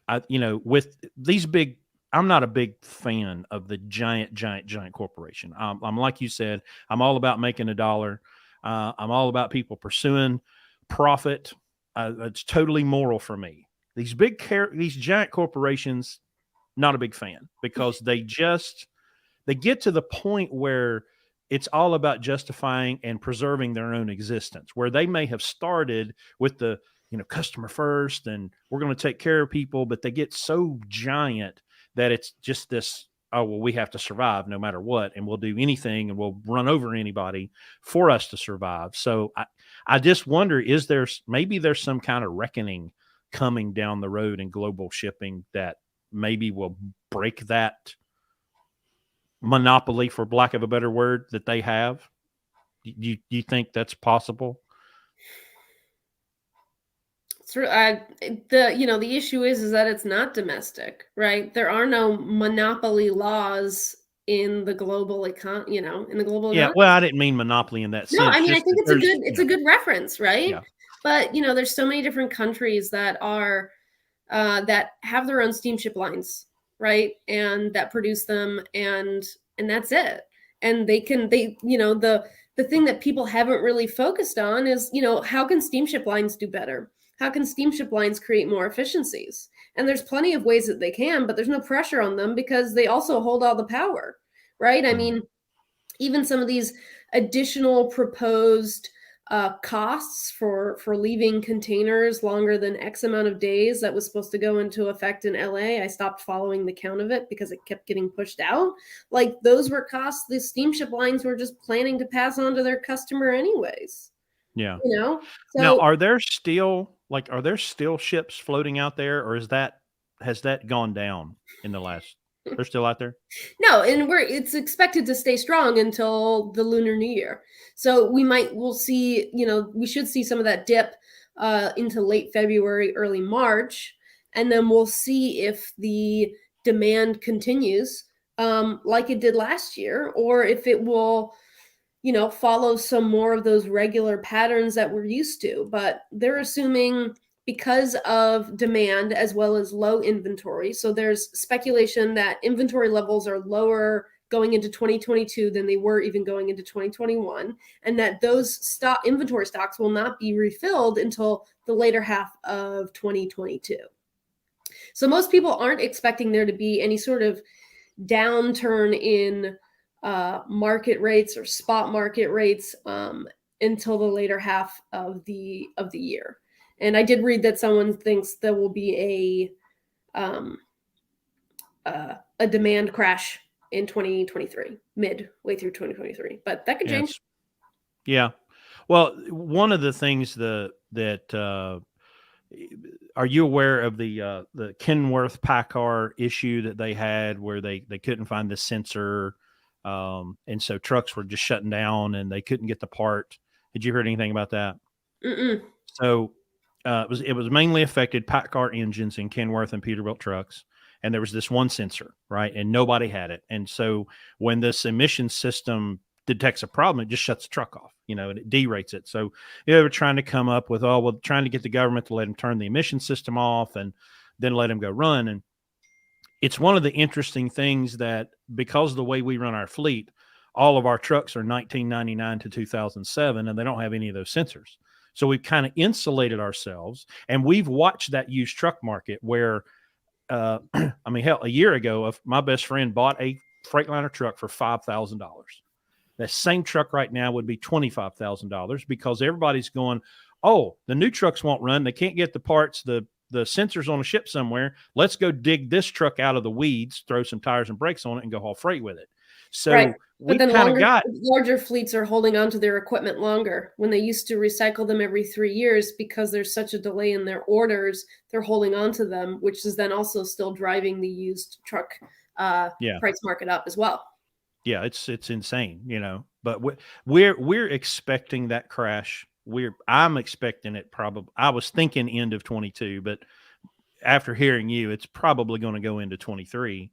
with these big, I'm not a big fan of the giant corporation. I'm like you said, I'm all about making a dollar. I'm all about people pursuing profit. It's totally moral for me. These giant corporations, not a big fan because they get to the point where it's all about justifying and preserving their own existence, where they may have started with the, customer first and we're going to take care of people, but they get so giant that it's just this, oh, well, we have to survive no matter what. And we'll do anything and we'll run over anybody for us to survive. So I just wonder, maybe there's some kind of reckoning coming down the road in global shipping that maybe will break that monopoly, for lack of a better word, that they have. Do you think that's possible? The issue is that it's not domestic, right? There are no monopoly laws in the global in the global economy. Well, I didn't mean monopoly in that sense. No, I mean, I think it's a good reference, right? Yeah. But there's so many different countries that are that have their own steamship lines, right? And that produce them, and that's it. And the thing that people haven't really focused on is, how can steamship lines do better? How can steamship lines create more efficiencies? And there's plenty of ways that they can, but there's no pressure on them because they also hold all the power, right? I mean, even some of these additional proposed costs for leaving containers longer than X amount of days that was supposed to go into effect in LA. I stopped following the count of it because it kept getting pushed out. Like, those were costs the steamship lines were just planning to pass on to their customer anyways. Yeah. So, now, are there still ships floating out there, or has that gone down in the last? They're still out there? No, and it's expected to stay strong until the Lunar New Year. So we'll see, we should see some of that dip into late February, early March, and then we'll see if the demand continues like it did last year, or if it will, follow some more of those regular patterns that we're used to. But they're assuming, because of demand as well as low inventory. So there's speculation that inventory levels are lower going into 2022 than they were even going into 2021, and that those inventory stocks will not be refilled until the later half of 2022. So most people aren't expecting there to be any sort of downturn in market rates or spot market rates until the later half of the year. And I did read that someone thinks there will be a demand crash in 2023, midway through 2023, but that could change. Yeah. Well, one of the things that are you aware of the Kenworth Packard issue that they had where they couldn't find the sensor, and so trucks were just shutting down and they couldn't get the part? Did you hear anything about that? Mm-mm. So it was mainly affected Packard engines in Kenworth and Peterbilt trucks, and there was this one sensor, right, and nobody had it. And so when this emission system detects a problem, it just shuts the truck off, and it derates it. So they were trying to come up with, trying to get the government to let them turn the emission system off and then let them go run. And it's one of the interesting things that because of the way we run our fleet, all of our trucks are 1999 to 2007, and they don't have any of those sensors. So we've kind of insulated ourselves, and we've watched that used truck market where, I mean, hell, a year ago, if my best friend bought a Freightliner truck for $5,000. That same truck right now would be $25,000 because everybody's going, oh, the new trucks won't run. They can't get the parts, the sensors on a ship somewhere. Let's go dig this truck out of the weeds, throw some tires and brakes on it, and go haul freight with it. So right. we But then kind of got larger fleets are holding on to their equipment longer. When they used to recycle them every 3 years because there's such a delay in their orders, they're holding on to them, which is then also still driving the used truck price market up as well. Yeah, it's insane, you know. But we're expecting that crash. I'm expecting it probably. I was thinking end of 22, but after hearing you, it's probably going to go into 23.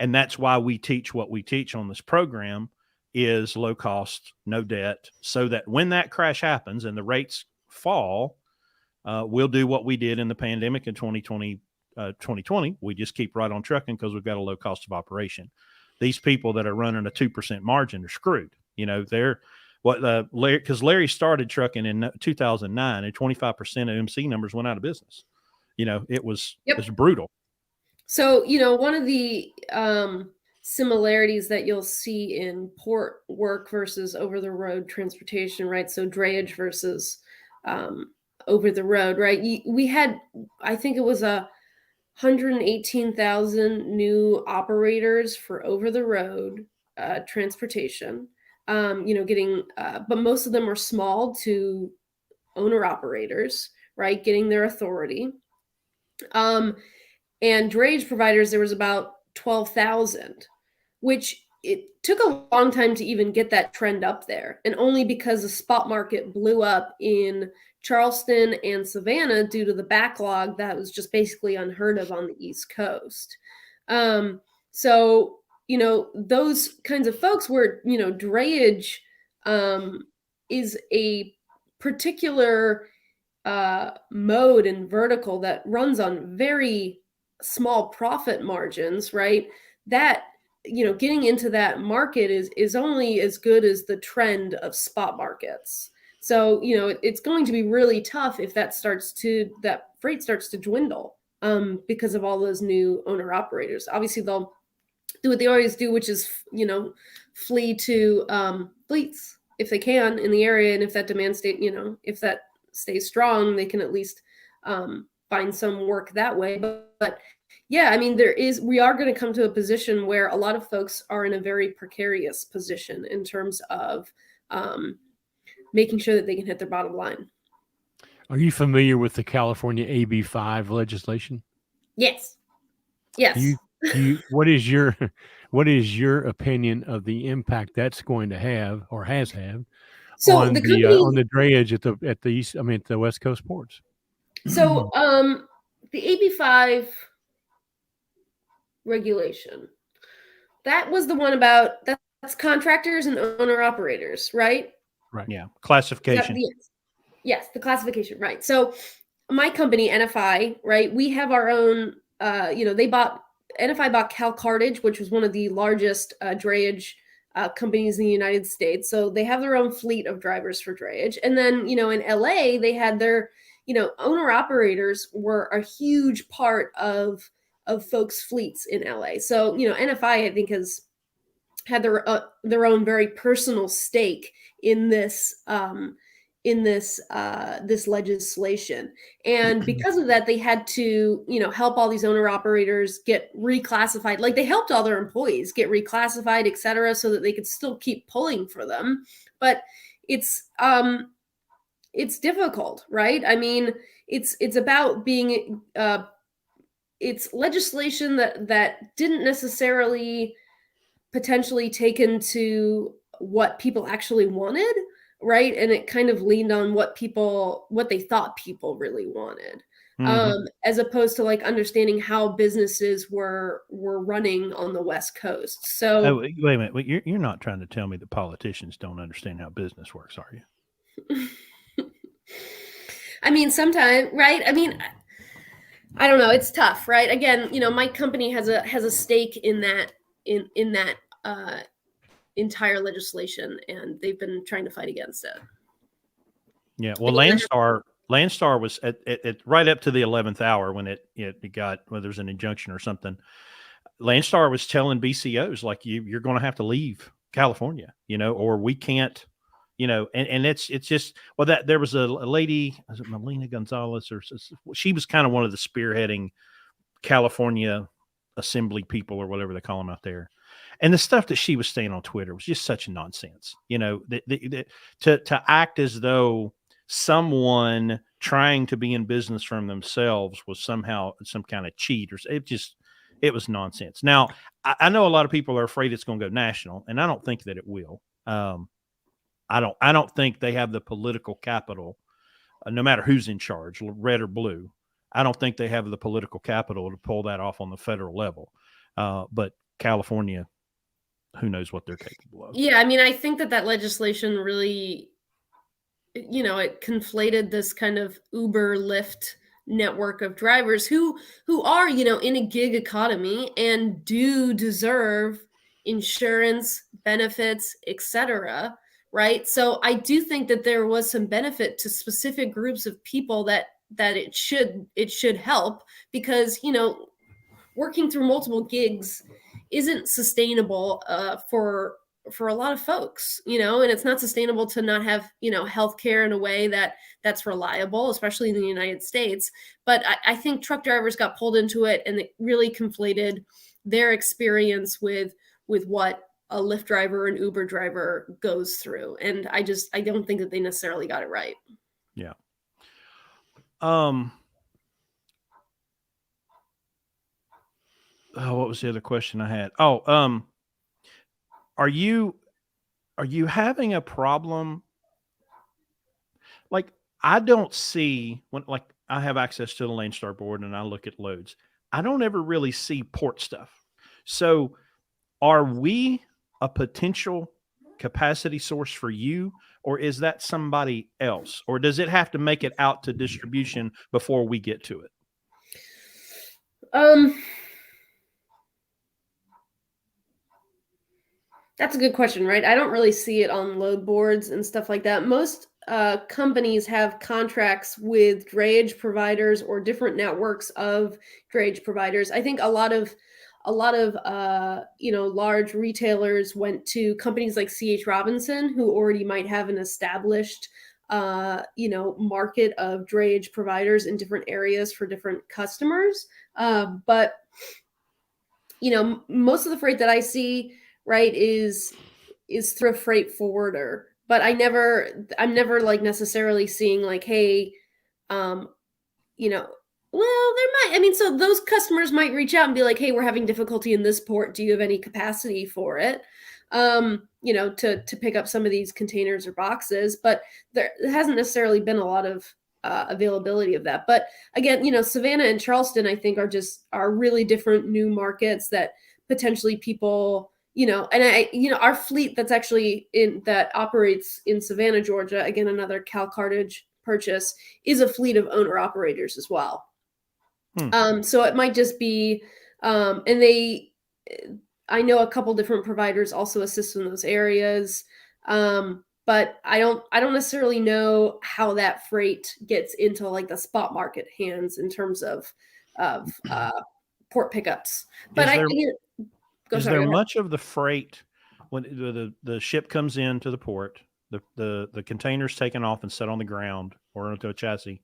And that's why we teach what we teach on this program is low cost, no debt, so that when that crash happens and the rates fall, we'll do what we did in the pandemic in 2020. We just keep right on trucking because we've got a low cost of operation. These people that are running a 2% margin are screwed. You know, they're because Larry started trucking in 2009 and 25% of MC numbers went out of business. You know, it was brutal. So, you know, one of the similarities that you'll see in port work versus over the road transportation, right? So drayage versus over the road, right? We had, I think it was 118,000 new operators for over the road transportation, you know, getting, but most of them were small to owner operators, right? Getting their authority. And drayage providers, there was about 12,000, which it took a long time to even get that trend up there. And only because the spot market blew up in Charleston and Savannah due to the backlog that was just basically unheard of on the East Coast. So, you know, those kinds of folks where, you know, drayage is a particular mode and vertical that runs on very small profit margins, right? That, you know, getting into that market is only as good as the trend of spot markets. So, you know, it's going to be really tough if that freight starts to dwindle because of all those new owner operators. Obviously, they'll do what they always do, which is, you know, flee to fleets if they can in the area. And if that demand if that stays strong, they can at least find some work that way. But yeah, I mean, we are going to come to a position where a lot of folks are in a very precarious position in terms of making sure that they can hit their bottom line. Are you familiar with the California AB5 legislation? Yes. What is your opinion of the impact that's going to have or has had on the drayage at the east? I mean, at the West Coast ports. So the AB5 regulation, that was the one about that's contractors and owner operators, right? Right. Yeah. Classification. Yes, the classification, right. So my company, NFI, right, we have our own, NFI bought Cal Cartage, which was one of the largest drayage companies in the United States. So they have their own fleet of drivers for drayage. And then, you know, in LA, they had their, you know, owner operators were a huge part of folks' fleets in LA. So, you know, NFI, I think, has had their own very personal stake in this this legislation. And because of that, they had to, you know, help all these owner operators get reclassified. Like they helped all their employees get reclassified, et cetera, so that they could still keep pulling for them. But it's difficult, right? I mean, it's about being it's legislation that didn't necessarily potentially take into what people actually wanted, right? And it kind of leaned on what they thought people really wanted, as opposed to like understanding how businesses were running on the West Coast. So wait a minute, you're not trying to tell me that politicians don't understand how business works, are you? I mean, sometimes, right? I mean, I don't know. It's tough, right? Again, my company has a stake in that entire legislation, and they've been trying to fight against it. Yeah. Well, Landstar was at right up to the 11th hour when it got, well, there's an injunction or something. Landstar was telling BCOs, like, you're going to have to leave California, or we can't, and it's just, well, that there was a lady, was it Melina Gonzalez, or she was kind of one of the spearheading California assembly people or whatever they call them out there. And the stuff that she was saying on Twitter was just such nonsense, to act as though someone trying to be in business from themselves was somehow some kind of cheat, or it was nonsense. Now, I know a lot of people are afraid it's going to go national, and I don't think that it will. I don't think they have the political capital, no matter who's in charge, red or blue. I don't think they have the political capital to pull that off on the federal level. But California, who knows what they're capable of. Yeah, I mean, I think that legislation really, it conflated this kind of Uber, Lyft network of drivers who are, in a gig economy and do deserve insurance, benefits, etc. Right? So I do think that there was some benefit to specific groups of people that it should help, because working through multiple gigs isn't sustainable for a lot of folks, and it's not sustainable to not have healthcare in a way that's reliable, especially in the United States. But I think truck drivers got pulled into it, and it really conflated their experience with what a Lyft driver and Uber driver goes through, and I don't think that they necessarily got it right. Yeah. What was the other question I had? Are you having a problem? Like, I don't see when, like, I have access to the Landstar board and I look at loads. I don't ever really see port stuff. So are we a potential capacity source for you, or is that somebody else? Or does it have to make it out to distribution before we get to it? That's a good question, right? I don't really see it on load boards and stuff like that. Most companies have contracts with drayage providers or different networks of drayage providers. I think a lot of large retailers went to companies like C.H. Robinson, who already might have an established market of drayage providers in different areas for different customers. But most of the freight that I see, right, is through a freight forwarder. But I'm never like necessarily seeing like, hey, well, there might, I mean, so those customers might reach out and be like, hey, we're having difficulty in this port. Do you have any capacity for it? To pick up some of these containers or boxes, but there hasn't necessarily been a lot of availability of that. But again, Savannah and Charleston, I think, are really different new markets that potentially people, and our fleet that's actually that operates in Savannah, Georgia, again, another Cal Cartage purchase, is a fleet of owner operators as well. So it might just be, I know a couple different providers also assist in those areas. But I don't necessarily know how that freight gets into like the spot market hands in terms of port pickups. But is there much of the freight when the ship comes into the port, the container's taken off and set on the ground or onto a chassis?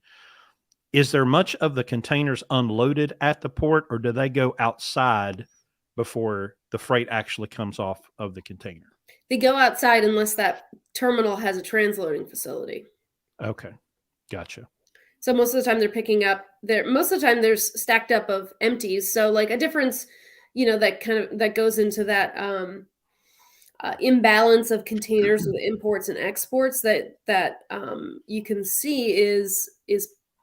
Is there much of the containers unloaded at the port, or do they go outside before the freight actually comes off of the container? They go outside unless that terminal has a transloading facility. Okay. Gotcha. So most of the time they're picking up most of the time there's stacked up of empties. So like a difference, that goes into that imbalance of containers with imports and exports that you can see is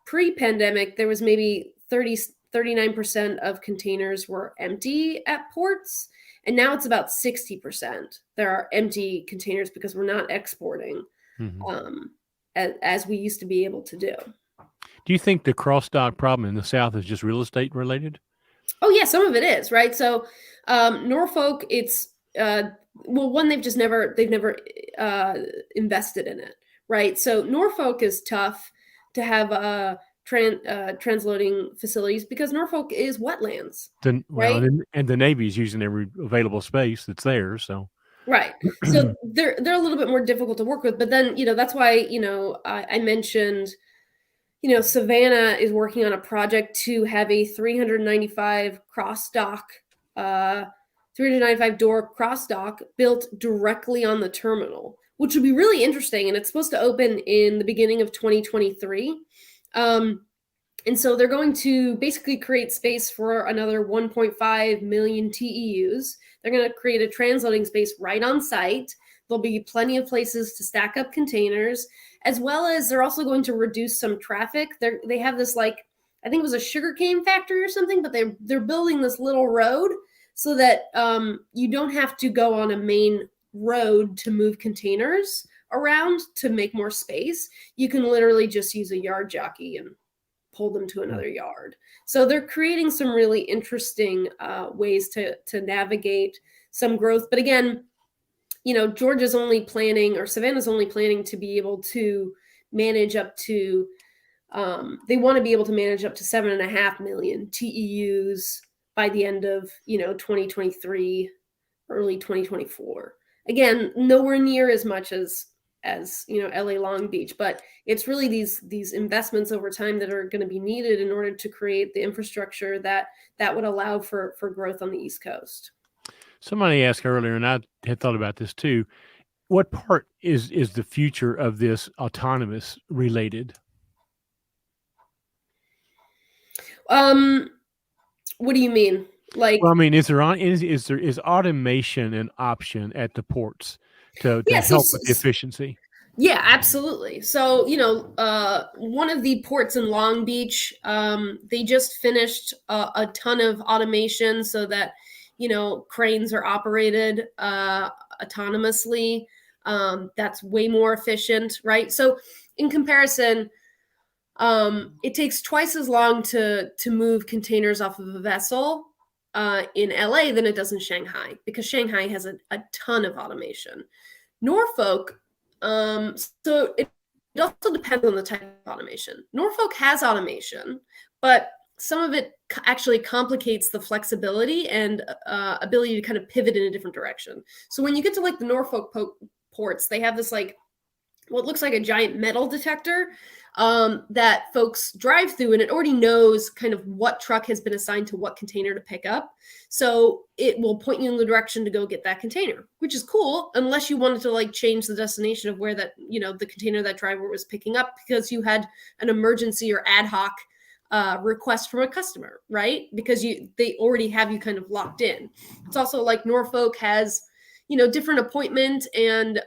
pre-pandemic. There was maybe 39% of containers were empty at ports. And now it's about 60%. There are empty containers because we're not exporting as we used to be able to do. Do you think the cross dock problem in the South is just real estate related? Oh yeah, some of it is, right? So Norfolk, it's well, one, they've never invested in it, right? So Norfolk is tough to have transloading facilities because Norfolk is wetlands, Well, right? and the Navy's using every available space that's there. So Right. So they're a little bit more difficult to work with, but then that's why I mentioned Savannah is working on a project to have a 395 cross dock, 395 door cross dock built directly on the terminal, which would be really interesting. And it's supposed to open in the beginning of 2023. And so they're going to basically create space for another 1.5 million TEUs. They're going to create a transloading space right on site. There'll be plenty of places to stack up containers, as well as they're also going to reduce some traffic. They have this, like, I think it was a sugarcane factory or something, but they're building this little road so that you don't have to go on a main road to move containers around to make more space. You can literally just use a yard jockey and pull them to another yard. So they're creating some really interesting ways to navigate some growth. But again, Georgia's only planning, or Savannah's only planning to be able to manage up to, they want to be able to manage up to 7.5 million TEUs by the end of, 2023, early 2024. Again, nowhere near as much as LA Long Beach, but it's really these investments over time that are going to be needed in order to create the infrastructure that would allow for growth on the East Coast. somebody asked earlier, and I had thought about this too. What part is the future of this autonomous related? What do you mean? Like, Well, I mean, is automation an option at the ports to yeah, help with the efficiency? Yeah, absolutely. So, one of the ports in Long Beach, they just finished a ton of automation so that, cranes are operated autonomously. That's way more efficient, right? So, in comparison, it takes twice as long to move containers off of a vessel in LA than it does in Shanghai, because Shanghai has a ton of automation. Norfolk, so it also depends on the type of automation. Norfolk has automation, but some of it actually complicates the flexibility and ability to kind of pivot in a different direction. So when you get to like the Norfolk ports, they have this like what looks like a giant metal detector that folks drive through, and it already knows kind of what truck has been assigned to what container to pick up. So it will point you in the direction to go get that container, which is cool, unless you wanted to like change the destination of where that, the container that driver was picking up because you had an emergency or ad hoc request from a customer, right? Because they already have you kind of locked in. It's also like Norfolk has, different appointment and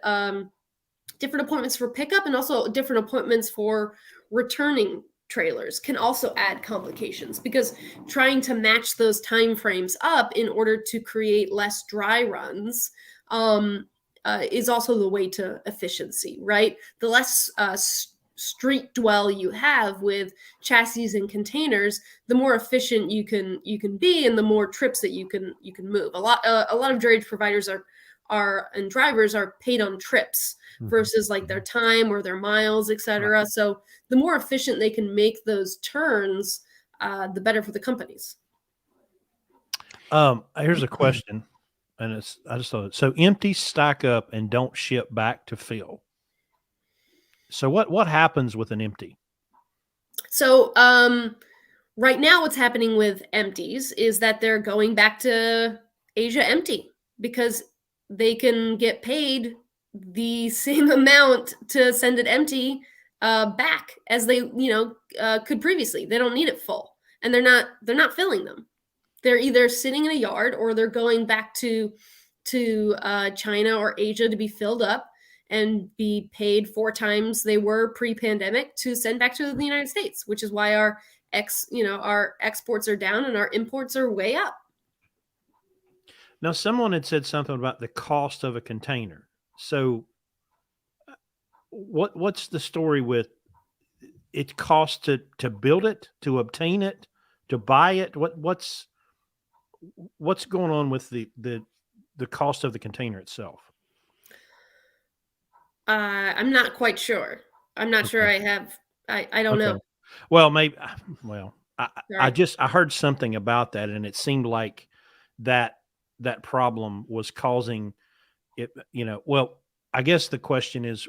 different appointments for pickup and also different appointments for returning trailers can also add complications, because trying to match those time frames up in order to create less dry runs is also the way to efficiency, right? The less street dwell you have with chassis and containers, the more efficient you can be, and the more trips that you can move. A lot of drayage providers and drivers are paid on trips versus like their time or their miles, etc. Right. So the more efficient they can make those turns, the better for the companies. Here's a question, and I just thought it. So empties stack up and don't ship back to fill. So what happens with an empty? So right now what's happening with empties is that they're going back to Asia empty because they can get paid the same amount to send it empty back as they could previously. They don't need it full, and they're not filling them. They're either sitting in a yard or they're going back to China or Asia to be filled up and be paid 4 times they were pre-pandemic to send back to the United States, which is why our exports are down and our imports are way up. Now, someone had said something about the cost of a container. So what's the story with, it costs to build it, to obtain it, to buy it? What's going on with the cost of the container itself? I'm not quite sure. I'm not sure Okay. I have. I don't Okay. know. Well, maybe. Well, Sorry. I heard something about that, and it seemed like that that problem was causing it. Well, I guess the question is,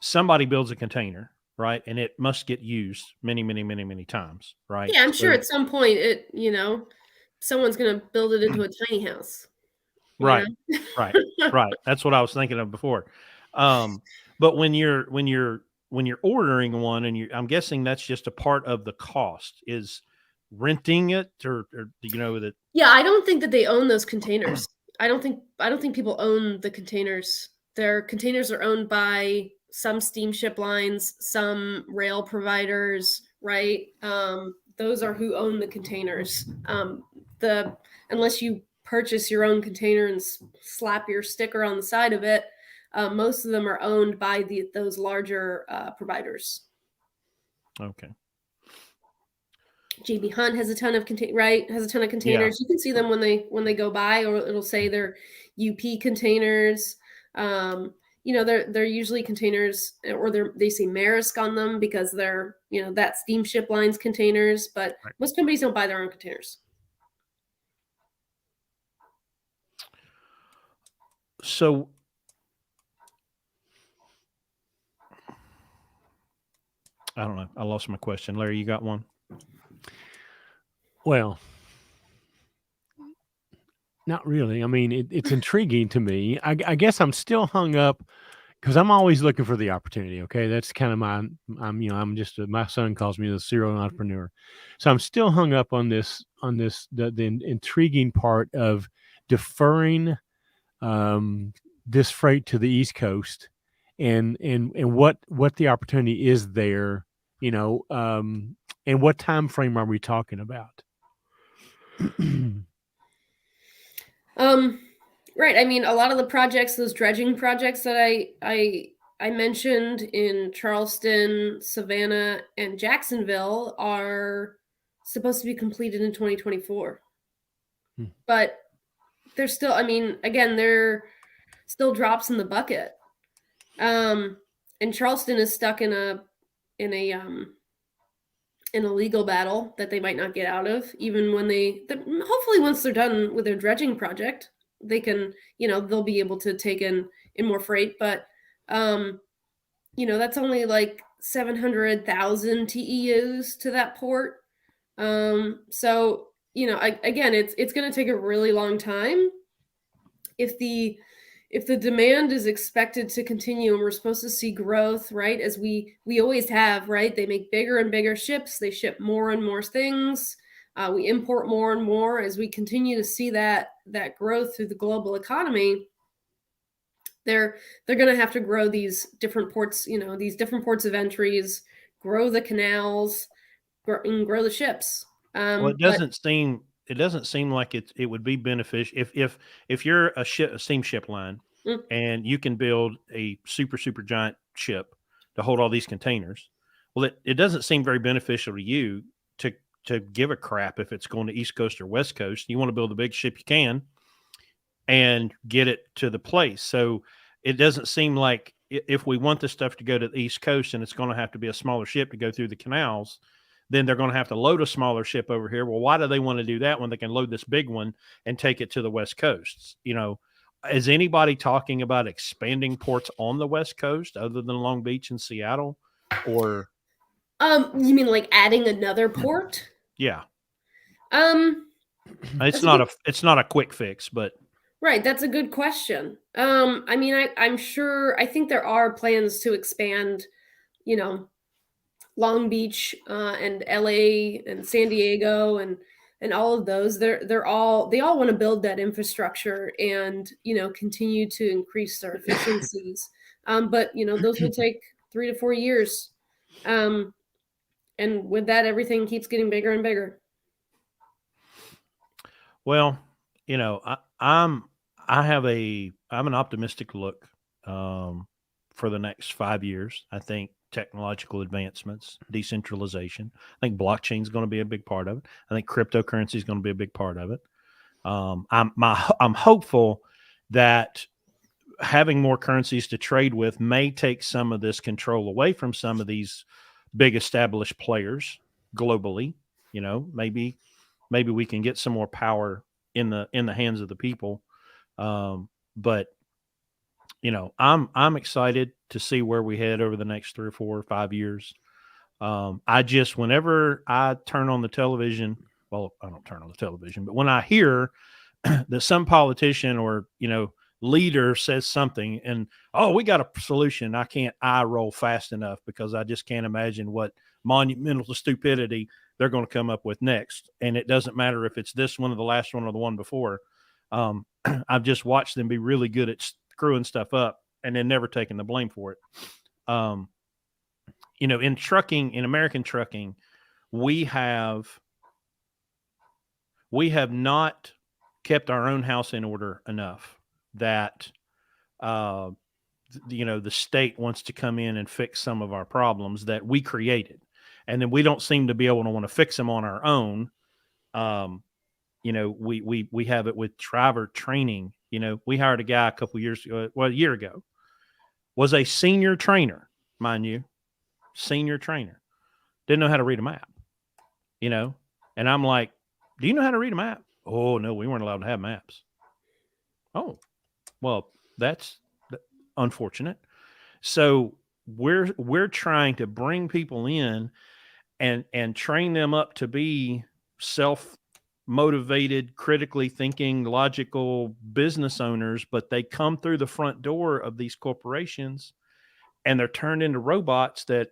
somebody builds a container, right, and it must get used many, many, many, many times, right? Yeah, I'm sure So, at some point someone's gonna build it into a tiny house. You right, right, know. right. That's what I was thinking of before. Um, but when you're ordering one, and I'm guessing that's just a part of the cost is renting it, or that. Yeah, I don't think that they own those containers. I don't think people own the containers. Their containers are owned by some steamship lines, some rail providers, right? Those are who own the containers. The Unless you purchase your own container and slap your sticker on the side of it, most of them are owned by those larger providers. Okay. JB Hunt has a ton of has a ton of Yeah. containers. You can see them when they go by, or it'll say they're UP containers. They're usually containers, or they say Maersk on them because they're that steamship lines containers. But Right. most companies don't buy their own containers. So I don't know. I lost my question. Larry, you got one? Well, not really. I mean, it's intriguing to me. I guess I'm still hung up because I'm always looking for the opportunity. Okay, that's kind of I'm just my son calls me the serial entrepreneur, so I'm still hung up on the intriguing part of deferring this freight to the East Coast, and what the opportunity is there, and what time frame are we talking about? Right. I mean, a lot of the projects, those dredging projects that I mentioned in Charleston, Savannah, and Jacksonville are supposed to be completed in 2024. Hmm. But they're still, I mean, again, they're still drops in the bucket. And Charleston is stuck in a in a legal battle that they might not get out of, even when hopefully once they're done with their dredging project, they can, they'll be able to take in more freight. But that's only like 700,000 TEUs to that port. So again, it's going to take a really long time if the demand is expected to continue and we're supposed to see growth, right, as we always have, right? They make bigger and bigger ships, they ship more and more things, we import more and more. As we continue to see that growth through the global economy, they're going to have to grow these different ports, these different ports of entries, grow the canals, grow the ships. Well, But it doesn't seem like it would be beneficial if you're a steamship line mm, and you can build a super giant ship to hold all these containers. Well, it doesn't seem very beneficial to you to give a crap if it's going to East Coast or West Coast. You want to build the big ship you can and get it to the place. So it doesn't seem like if we want this stuff to go to the East Coast and it's going to have to be a smaller ship to go through the canals, then they're going to have to load a smaller ship over here. Well, why do they want to do that when they can load this big one and take it to the West Coast? Is anybody talking about expanding ports on the West Coast other than Long Beach and Seattle? Or you mean like adding another port? yeah, Um, it's that's a not good it's not a quick fix, but Right, that's a good question. I mean, I'm sure. I think there are plans to expand, you know, Long Beach and LA and San Diego and all of those. They all want to build that infrastructure and continue to increase their efficiencies. But those will take 3 to 4 years. And with that, everything keeps getting bigger and bigger. well, I'm I'm an optimistic look for the next 5 years. I think technological advancements, decentralization. I think blockchain is going to be a big part of it. I think cryptocurrency is going to be a big part of it. I'm hopeful that having more currencies to trade with may take some of this control away from some of these big established players globally. Maybe we can get some more power in the hands of the people. But I'm excited to see where we head over the next 3 or 4 or 5 years. Whenever I turn on the television, well, I don't turn on the television, but when I hear that some politician or, leader says something and, oh, we got a solution, I can't eye roll fast enough because I just can't imagine what monumental stupidity they're going to come up with next. And it doesn't matter if it's this one or the last one or the one before. I've just watched them be really good at screwing stuff up and then never taking the blame for it. In trucking, in American trucking, we have not kept our own house in order enough that, the state wants to come in and fix some of our problems that we created. And then we don't seem to be able to want to fix them on our own. We have it with driver training. We hired a guy a year ago, was a senior trainer, mind you, senior trainer, didn't know how to read a map, and I'm like, do you know how to read a map? Oh, no, we weren't allowed to have maps. Oh, well, that's unfortunate. So we're trying to bring people in and train them up to be self-motivated, critically thinking, logical business owners, but they come through the front door of these corporations and they're turned into robots that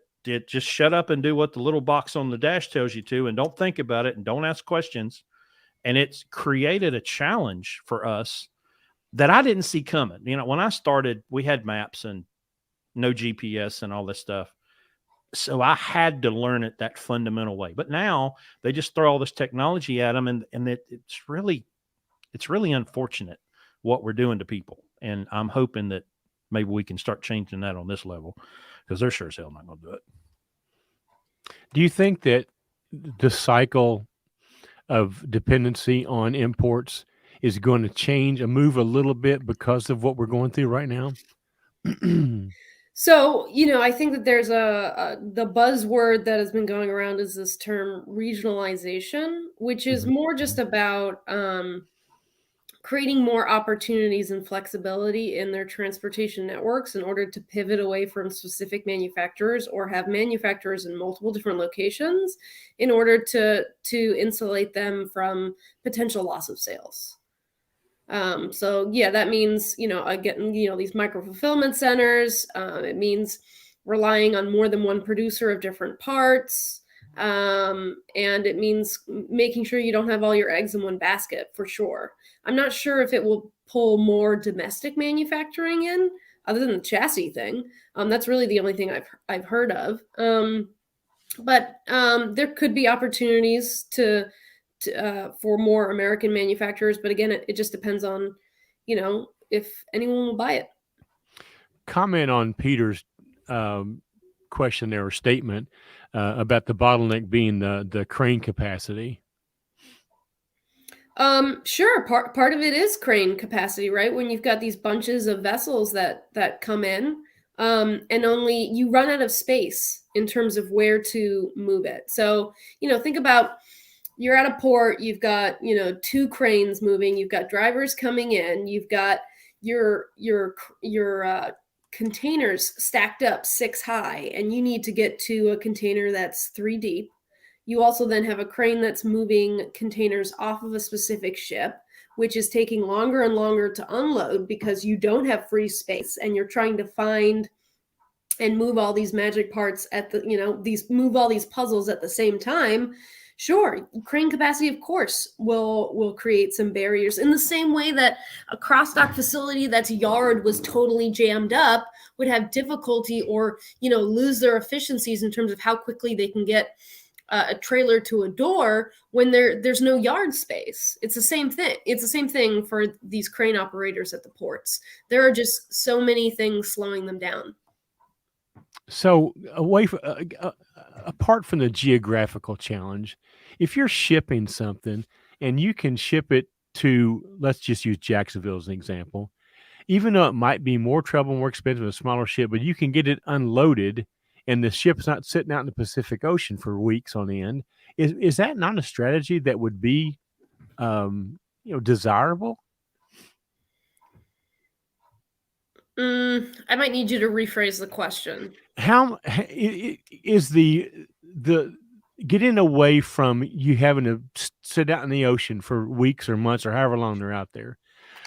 just shut up and do what the little box on the dash tells you to and don't think about it and don't ask questions. And it's created a challenge for us that I didn't see coming. When I started, we had maps and no GPS and all this stuff. So I had to learn it that fundamental way. But now they just throw all this technology at them, and it's really unfortunate what we're doing to people. And I'm hoping that maybe we can start changing that on this level, because they're sure as hell not going to do it. Do you think that the cycle of dependency on imports is going to change and move a little bit because of what we're going through right now? So, I think that there's the buzzword that has been going around is this term regionalization, which is more just about creating more opportunities and flexibility in their transportation networks in order to pivot away from specific manufacturers or have manufacturers in multiple different locations in order to insulate them from potential loss of sales. So yeah, that means, getting, these micro fulfillment centers. It means relying on more than one producer of different parts. And it means making sure you don't have all your eggs in one basket, for sure. I'm not sure if it will pull more domestic manufacturing in, other than the chassis thing. That's really the only thing I've heard of. But there could be opportunities for more American manufacturers, but again, it just depends on, if anyone will buy it. Comment on Peter's question there, or statement about the bottleneck being the crane capacity. Sure. Part of it is crane capacity, right? When you've got these bunches of vessels that come in, and only you run out of space in terms of where to move it. So, think about, you're at a port, you've got, 2 cranes moving, you've got drivers coming in, you've got your containers stacked up 6 high, and you need to get to a container that's 3 deep. You also then have a crane that's moving containers off of a specific ship, which is taking longer and longer to unload because you don't have free space and you're trying to find and move all these magic parts move all these puzzles at the same time. Sure, crane capacity, of course, will create some barriers, in the same way that a cross-dock facility that's yard was totally jammed up would have difficulty or, lose their efficiencies in terms of how quickly they can get a trailer to a door when there's no yard space. It's the same thing. It's the same thing for these crane operators at the ports. There are just so many things slowing them down. So apart from the geographical challenge, if you're shipping something and you can ship it to, let's just use Jacksonville as an example, even though it might be more trouble, more expensive, a smaller ship, but you can get it unloaded and the ship's not sitting out in the Pacific Ocean for weeks on end. Is that not a strategy that would be, desirable? I might need you to rephrase the question. How is the getting away from you having to sit out in the ocean for weeks or months or however long they're out there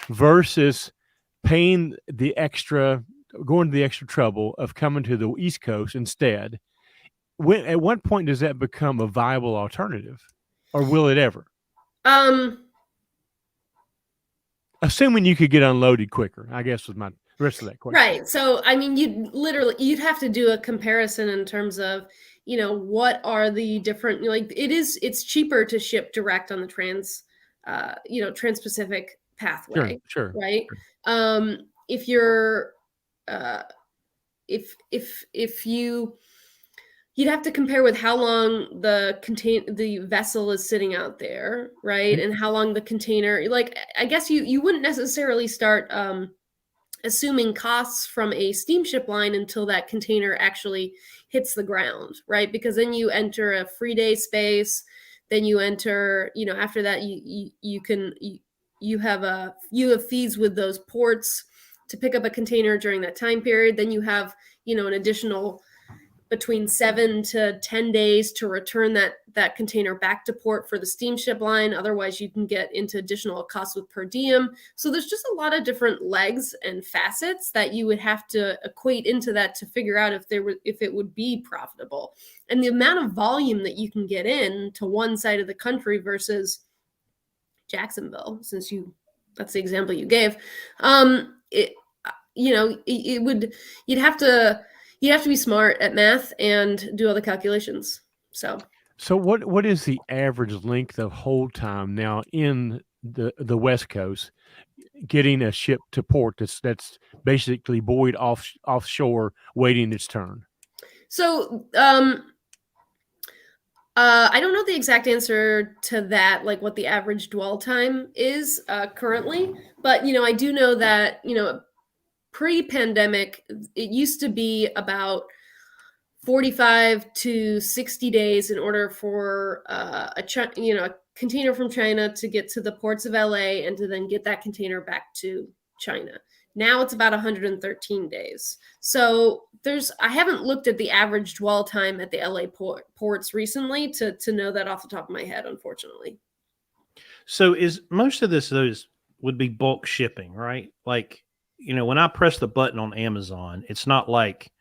versus paying the extra, going to the extra trouble of coming to the East Coast instead? At what point does that become a viable alternative, or will it ever? Assuming you could get unloaded quicker, I guess was my rest of that question. Right. So, I mean, you'd have to do a comparison in terms of, what are the different, like it's cheaper to ship direct on the Trans-Pacific pathway. Sure. Right. If you're, if you'd have to compare with how long the vessel is sitting out there, right? And how long the container, like, I guess you wouldn't necessarily start, assuming costs from a steamship line until that container actually hits the ground, right? Because then you enter a free day space, then you enter, after that you have fees with those ports to pick up a container during that time period. Then you have, an additional between 7 to 10 days to return that container back to port for the steamship line. Otherwise, you can get into additional costs with per diem. So there's just a lot of different legs and facets that you would have to equate into that to figure out if it would be profitable. And the amount of volume that you can get in to one side of the country versus Jacksonville, since that's the example you gave, you'd have to be smart at math and do all the calculations. So what is the average length of hold time now in the West Coast getting a ship to port that's basically buoyed offshore waiting its turn? So I don't know the exact answer to that, like what the average dwell time is currently, but I do know that pre-pandemic, it used to be about 45 to 60 days in order for a container from China to get to the ports of LA and to then get that container back to China. Now it's about 113 days. So I haven't looked at the average dwell time at the LA ports recently to know that off the top of my head, unfortunately. So is most of this would be bulk shipping, right? Like, when I press the button on Amazon, it's not like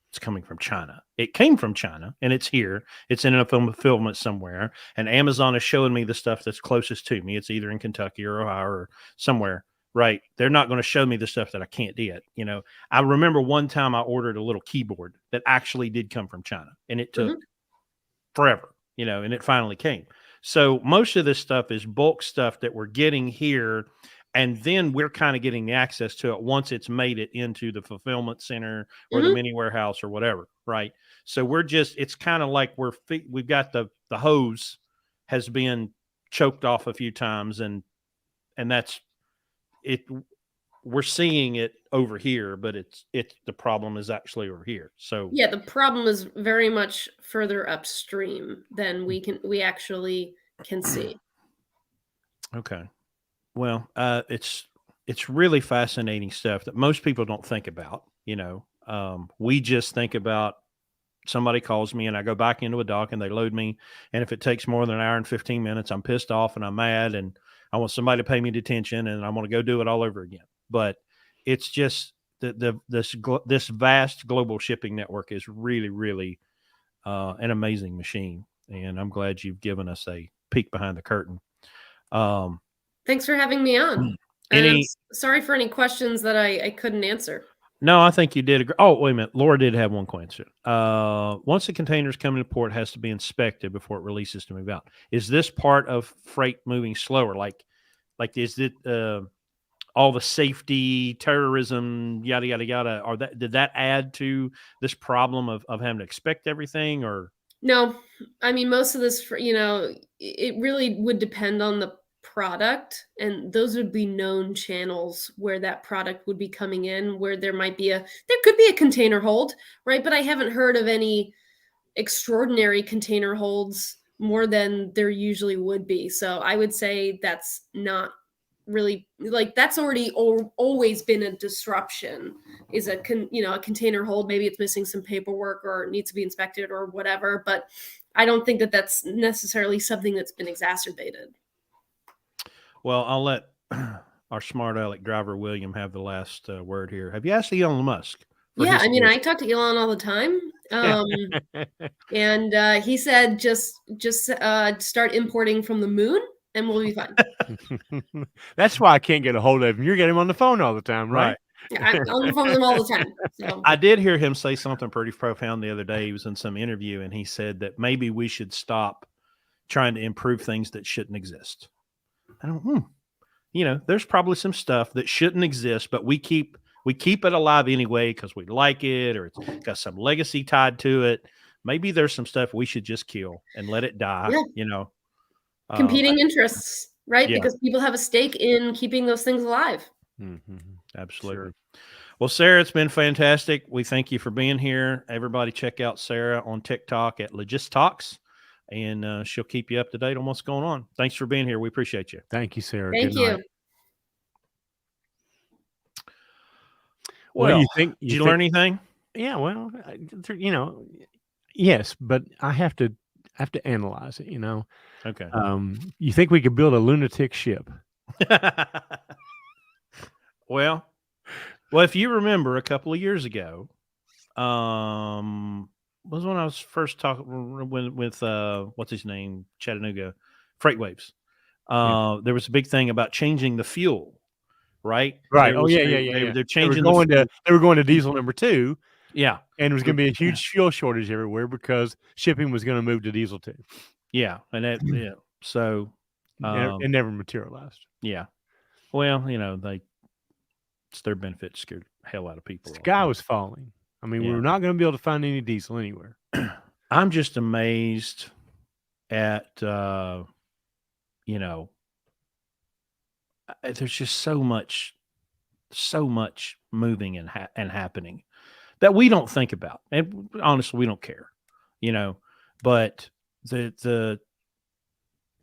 it's coming from China. It came from China and it's here. It's in a fulfillment somewhere. And Amazon is showing me the stuff that's closest to me. It's either in Kentucky or Ohio or somewhere, right? They're not going to show me the stuff that I can't get. I remember one time I ordered a little keyboard that actually did come from China and it took forever, and it finally came. So most of this stuff is bulk stuff that we're getting here. And then we're kind of getting access to it once it's made it into the fulfillment center or the mini warehouse or whatever, right? So it's kind of like we've got the hose has been choked off a few times, and that's it. We're seeing it over here, but the problem is actually over here. So yeah, the problem is very much further upstream than we actually can see. Okay. Well, it's really fascinating stuff that most people don't think about. We just think about somebody calls me and I go back into a dock and they load me. And if it takes more than an hour and 15 minutes, I'm pissed off and I'm mad and I want somebody to pay me detention and I want to go do it all over again. But it's just this vast global shipping network is really, really an amazing machine. And I'm glad you've given us a peek behind the curtain. Thanks for having me on. Sorry for any questions that I couldn't answer. No, I think you did. Oh, wait a minute. Laura did have one question. Once the containers come into port, it has to be inspected before it releases to move out. Is this part of freight moving slower? Like is it all the safety, terrorism, yada yada yada, did that add to this problem of having to expect everything? Or No, I mean, most of this, it really would depend on the product, and those would be known channels where that product would be coming in, where there could be a container hold, right? But I haven't heard of any extraordinary container holds more than there usually would be. So I would say that's not really, like, that's already always been a disruption, is a container hold. Maybe it's missing some paperwork or needs to be inspected or whatever, but I don't think that that's necessarily something that's been exacerbated. well, I'll let our smart aleck driver William have the last word here. Have you asked Elon Musk for Yeah, his I mean, I suggestion? talk to Elon all the time. And he said just start importing from the moon and we'll be fine. That's why I can't get a hold of him. You're getting him on the phone all the time, right? I'm on the phone with him all the time. So I did hear him say something pretty profound the other day. He was in some interview and he said that maybe we should stop trying to improve things that shouldn't exist. I don't, there's probably some stuff that shouldn't exist, but we keep it alive anyway because we like it, or it's got some legacy tied to it. Maybe there's some stuff we should just kill and let it die. Yeah. Competing interests, right? Yeah. Because people have a stake in keeping those things alive. Mm-hmm. Absolutely. Sure. Well, Sarah, it's been fantastic. We thank you for being here. Everybody check out Sarah on TikTok at Logistox, and she'll keep you up to date on what's going on. Thanks for being here. We appreciate you. Thank you, Sarah. Thank Good you. night. Well, you think did you learn anything? Yeah, well, yes, but I have to analyze it. Okay. You think we could build a lunatic ship? Well, if you remember a couple of years ago, was when I was first talking with what's his name, Chattanooga Freight Waves. There was a big thing about changing the fuel, right? Right. They're changing they were going to diesel number 2. Yeah. And it was going to be a huge fuel shortage everywhere because shipping was going to move to diesel 2. Yeah. And that, yeah. So it never materialized. Yeah. Well, it's their benefit to scare the hell out of people. The sky was falling. I mean, we were not going to be able to find any diesel anywhere. I'm just amazed at, there's just so much moving and happening that we don't think about. And honestly, we don't care, but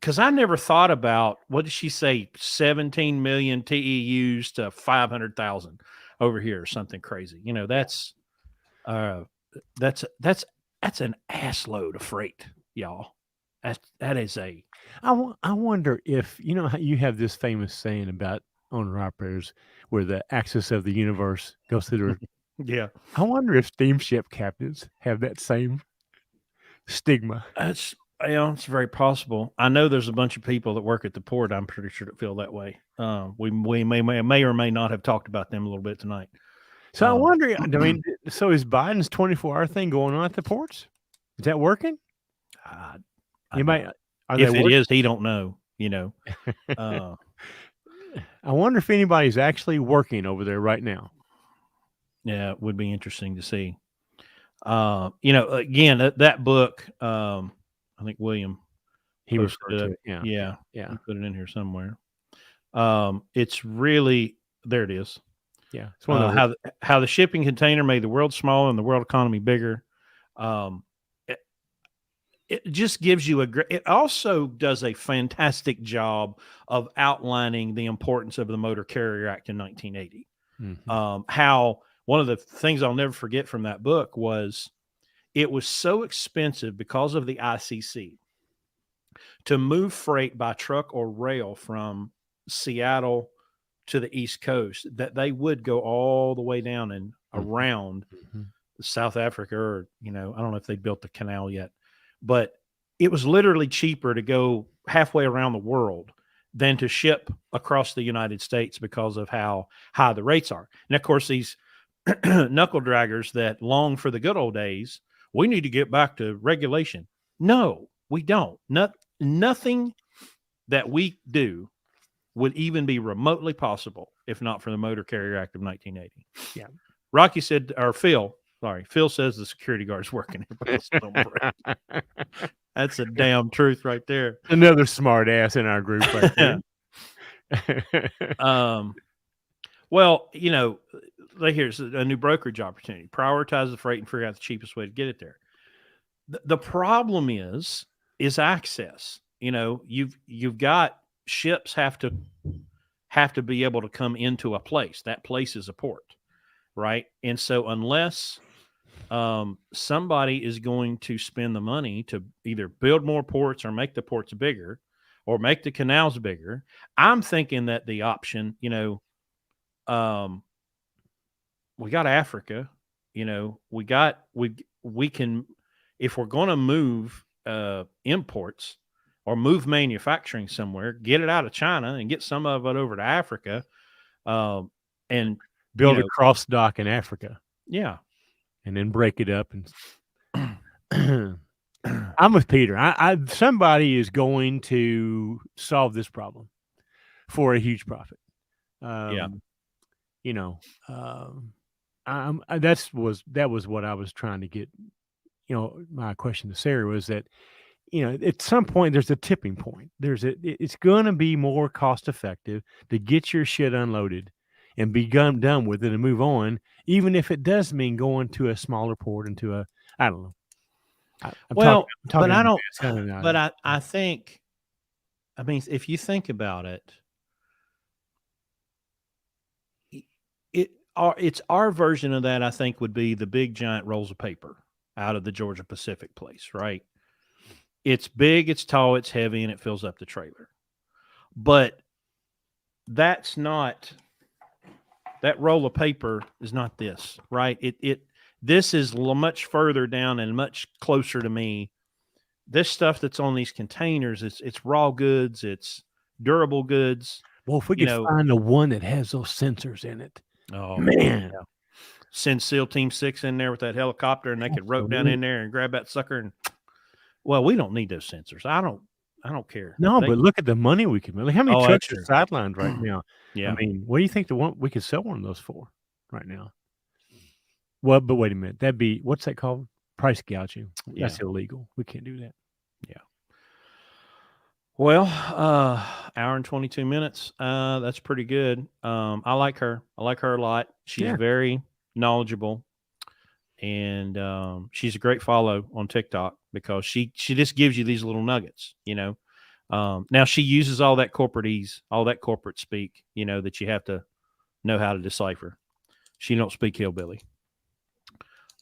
because I never thought about, what did she say, 17 million TEUs to 500,000 over here or something crazy. That's an ass load of freight, y'all. That is a. I wonder if, how you have this famous saying about owner operators where the axis of the universe goes through their. Yeah. I wonder if steamship captains have that same stigma. It's very possible. I know there's a bunch of people that work at the port, I'm pretty sure, that feel that way. We may or may not have talked about them a little bit tonight. So I wonder, so is Biden's 24-hour thing going on at the ports? Is that working? If it is, he don't know, I wonder if anybody's actually working over there right now. Yeah, it would be interesting to see. Again, that book, I think William, he referred to it. Yeah. He put it in here somewhere. It's really, there it is. Yeah, it's one of how the shipping container made the world smaller and the world economy bigger. It just gives you it also does a fantastic job of outlining the importance of the Motor Carrier Act in 1980. Mm-hmm. How one of the things I'll never forget from that book was it was so expensive because of the ICC to move freight by truck or rail from Seattle to the East Coast that they would go all the way down and around South Africa, or, I don't know if they built the canal yet, but it was literally cheaper to go halfway around the world than to ship across the United States because of how high the rates are. And of course, these knuckle draggers that long for the good old days, we need to get back to regulation. No, we don't. Nothing that we do would even be remotely possible if not for the Motor Carrier Act of 1980. Yeah. Rocky said, or Phil says the security guard's working. Everybody else don't break. That's a damn truth right there. Another smart ass in our group right there. Well, here's a new brokerage opportunity. Prioritize the freight and figure out the cheapest way to get it there. The problem is access. You've got ships have to be able to come into a place. That place is a port, right? And so unless somebody is going to spend the money to either build more ports or make the ports bigger or make the canals bigger, I'm thinking that the option, we got Africa, we can, if we're going to move imports or move manufacturing somewhere, get it out of China and get some of it over to Africa, and build a cross dock in Africa. Yeah. And then break it up. And I'm with Peter. Somebody is going to solve this problem for a huge profit. That was what I was trying to get. My question to Sarah was that, at some point there's a tipping point. It's going to be more cost effective to get your shit unloaded and be done with it and move on, even if it does mean going to a smaller port and to I don't know. I think, if you think about it, it's our version of that, I think, would be the big giant rolls of paper out of the Georgia Pacific place, right? It's big, it's tall, it's heavy, and it fills up the trailer. But that's not... That roll of paper is not this, right? This is much further down and much closer to me. This stuff that's on these containers, it's raw goods, it's durable goods. Well, if we could find the one that has those sensors in it, man, send SEAL Team 6 in there with that helicopter, and they could rope down in there and grab that sucker. And we don't need those sensors. I don't care. No, but look at the money we can make. How many trucks are sidelined right now? Yeah. What do you think we could sell one of those for right now? Well, but wait a minute. That'd be, what's that called? Price gouging. That's illegal. We can't do that. Yeah. Well, hour and 22 minutes. That's pretty good. I like her. I like her a lot. She's very knowledgeable, and she's a great follow on TikTok because she just gives you these little nuggets, Now she uses all that corporate speak, that you have to know how to decipher. She don't speak hillbilly.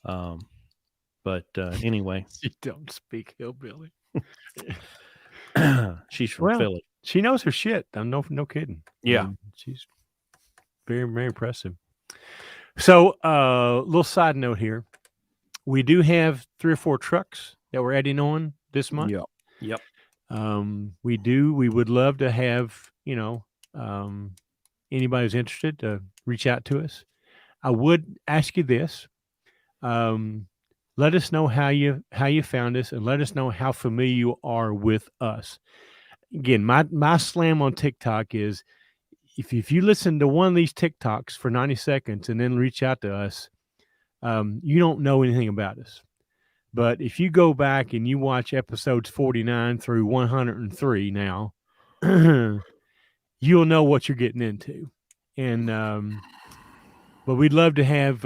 But anyway, she don't speak hillbilly. She's from Philly. She knows her shit. No kidding. Yeah, she's very, very impressive. So, little side note here: we do have 3 or 4 trucks that we're adding on this month. Yep. We do. We would love to have anybody who's interested to reach out to us. I would ask you this. Let us know how you found us, and let us know how familiar you are with us. Again, my slam on TikTok is if you listen to one of these TikToks for 90 seconds and then reach out to us, you don't know anything about us. But if you go back and you watch episodes 49 through 103 now, you'll know what you're getting into. And but we'd love to have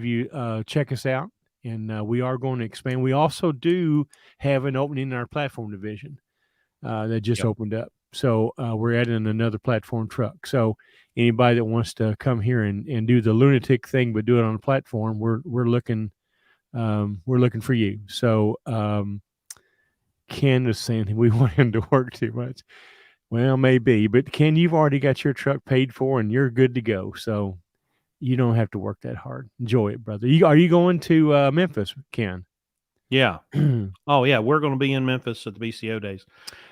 you check us out, and we are going to expand. We also do have an opening in our platform division that just opened up. So we're adding another platform truck. So anybody that wants to come here and do the lunatic thing but do it on a platform, we're looking for you. So Ken was saying we want him to work too much. Well, maybe, but Ken, you've already got your truck paid for and you're good to go. So you don't have to work that hard. Enjoy it, brother. Are you going to Memphis, Ken? Yeah. Oh, yeah. We're going to be in Memphis at the BCO days.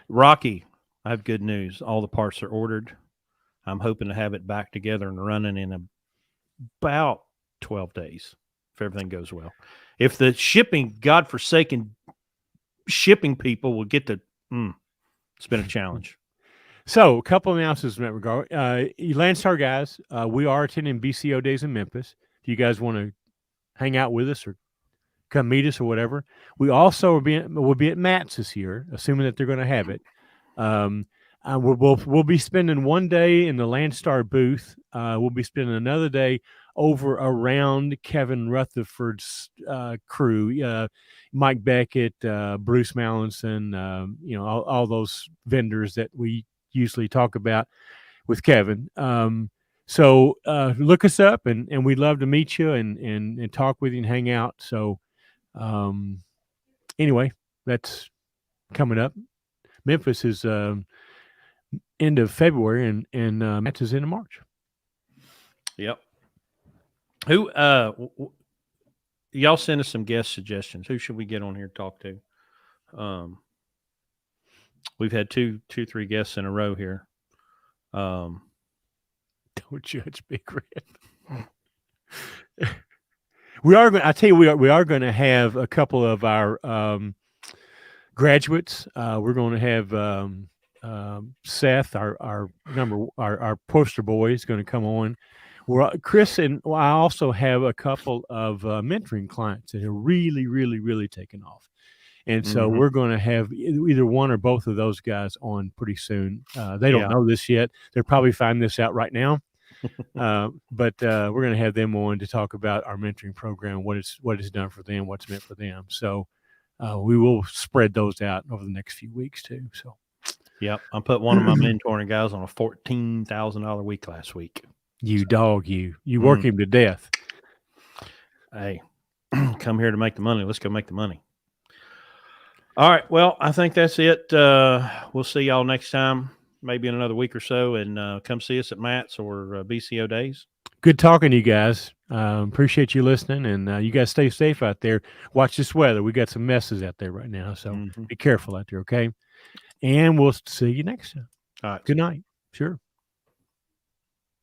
Rocky, I have good news. All the parts are ordered. I'm hoping to have it back together and running in about 12 days if everything goes well. If the shipping, godforsaken shipping people will get to, it's been a challenge. So, a couple of announcements in that regard. Landstar guys, we are attending BCO days in Memphis. If you guys want to hang out with us or come meet us or whatever, we also will be at Matt's this year, assuming that they're going to have it. We'll be spending one day in the Landstar booth. We'll be spending another day over around Kevin Rutherford's crew, Mike Beckett, Bruce Mallinson, all those vendors that we usually talk about with Kevin. So look us up, and we'd love to meet you and talk with you and hang out. So anyway, that's coming up. Memphis is end of February, and Matt's is end of March. Yep. Who y'all send us some guest suggestions. Who should we get on here to talk to? We've had two, 3 guests in a row here. Don't judge Big Red. We are going. I tell you, we are going to have a couple of our graduates. We're going to have Seth, our poster boy, is going to come on. Chris and I also have a couple of mentoring clients that are really, really, really taken off. And so we're going to have either one or both of those guys on pretty soon. They don't know this yet. They'll probably find this out right now. But we're going to have them on to talk about our mentoring program, what it's done for them, what's meant for them. So we will spread those out over the next few weeks too. So, yep, I put one of my mentoring guys on a $14,000 week last week. You dog, you work him to death. Hey, come here to make the money. Let's go make the money. All right. Well, I think that's it. We'll see y'all next time, maybe in another week or so, and come see us at Matt's or BCO Days. Good talking to you guys. Appreciate you listening, and you guys stay safe out there. Watch this weather. We got some messes out there right now, so be careful out there, okay? And we'll see you next time. All right. Good night. Sure.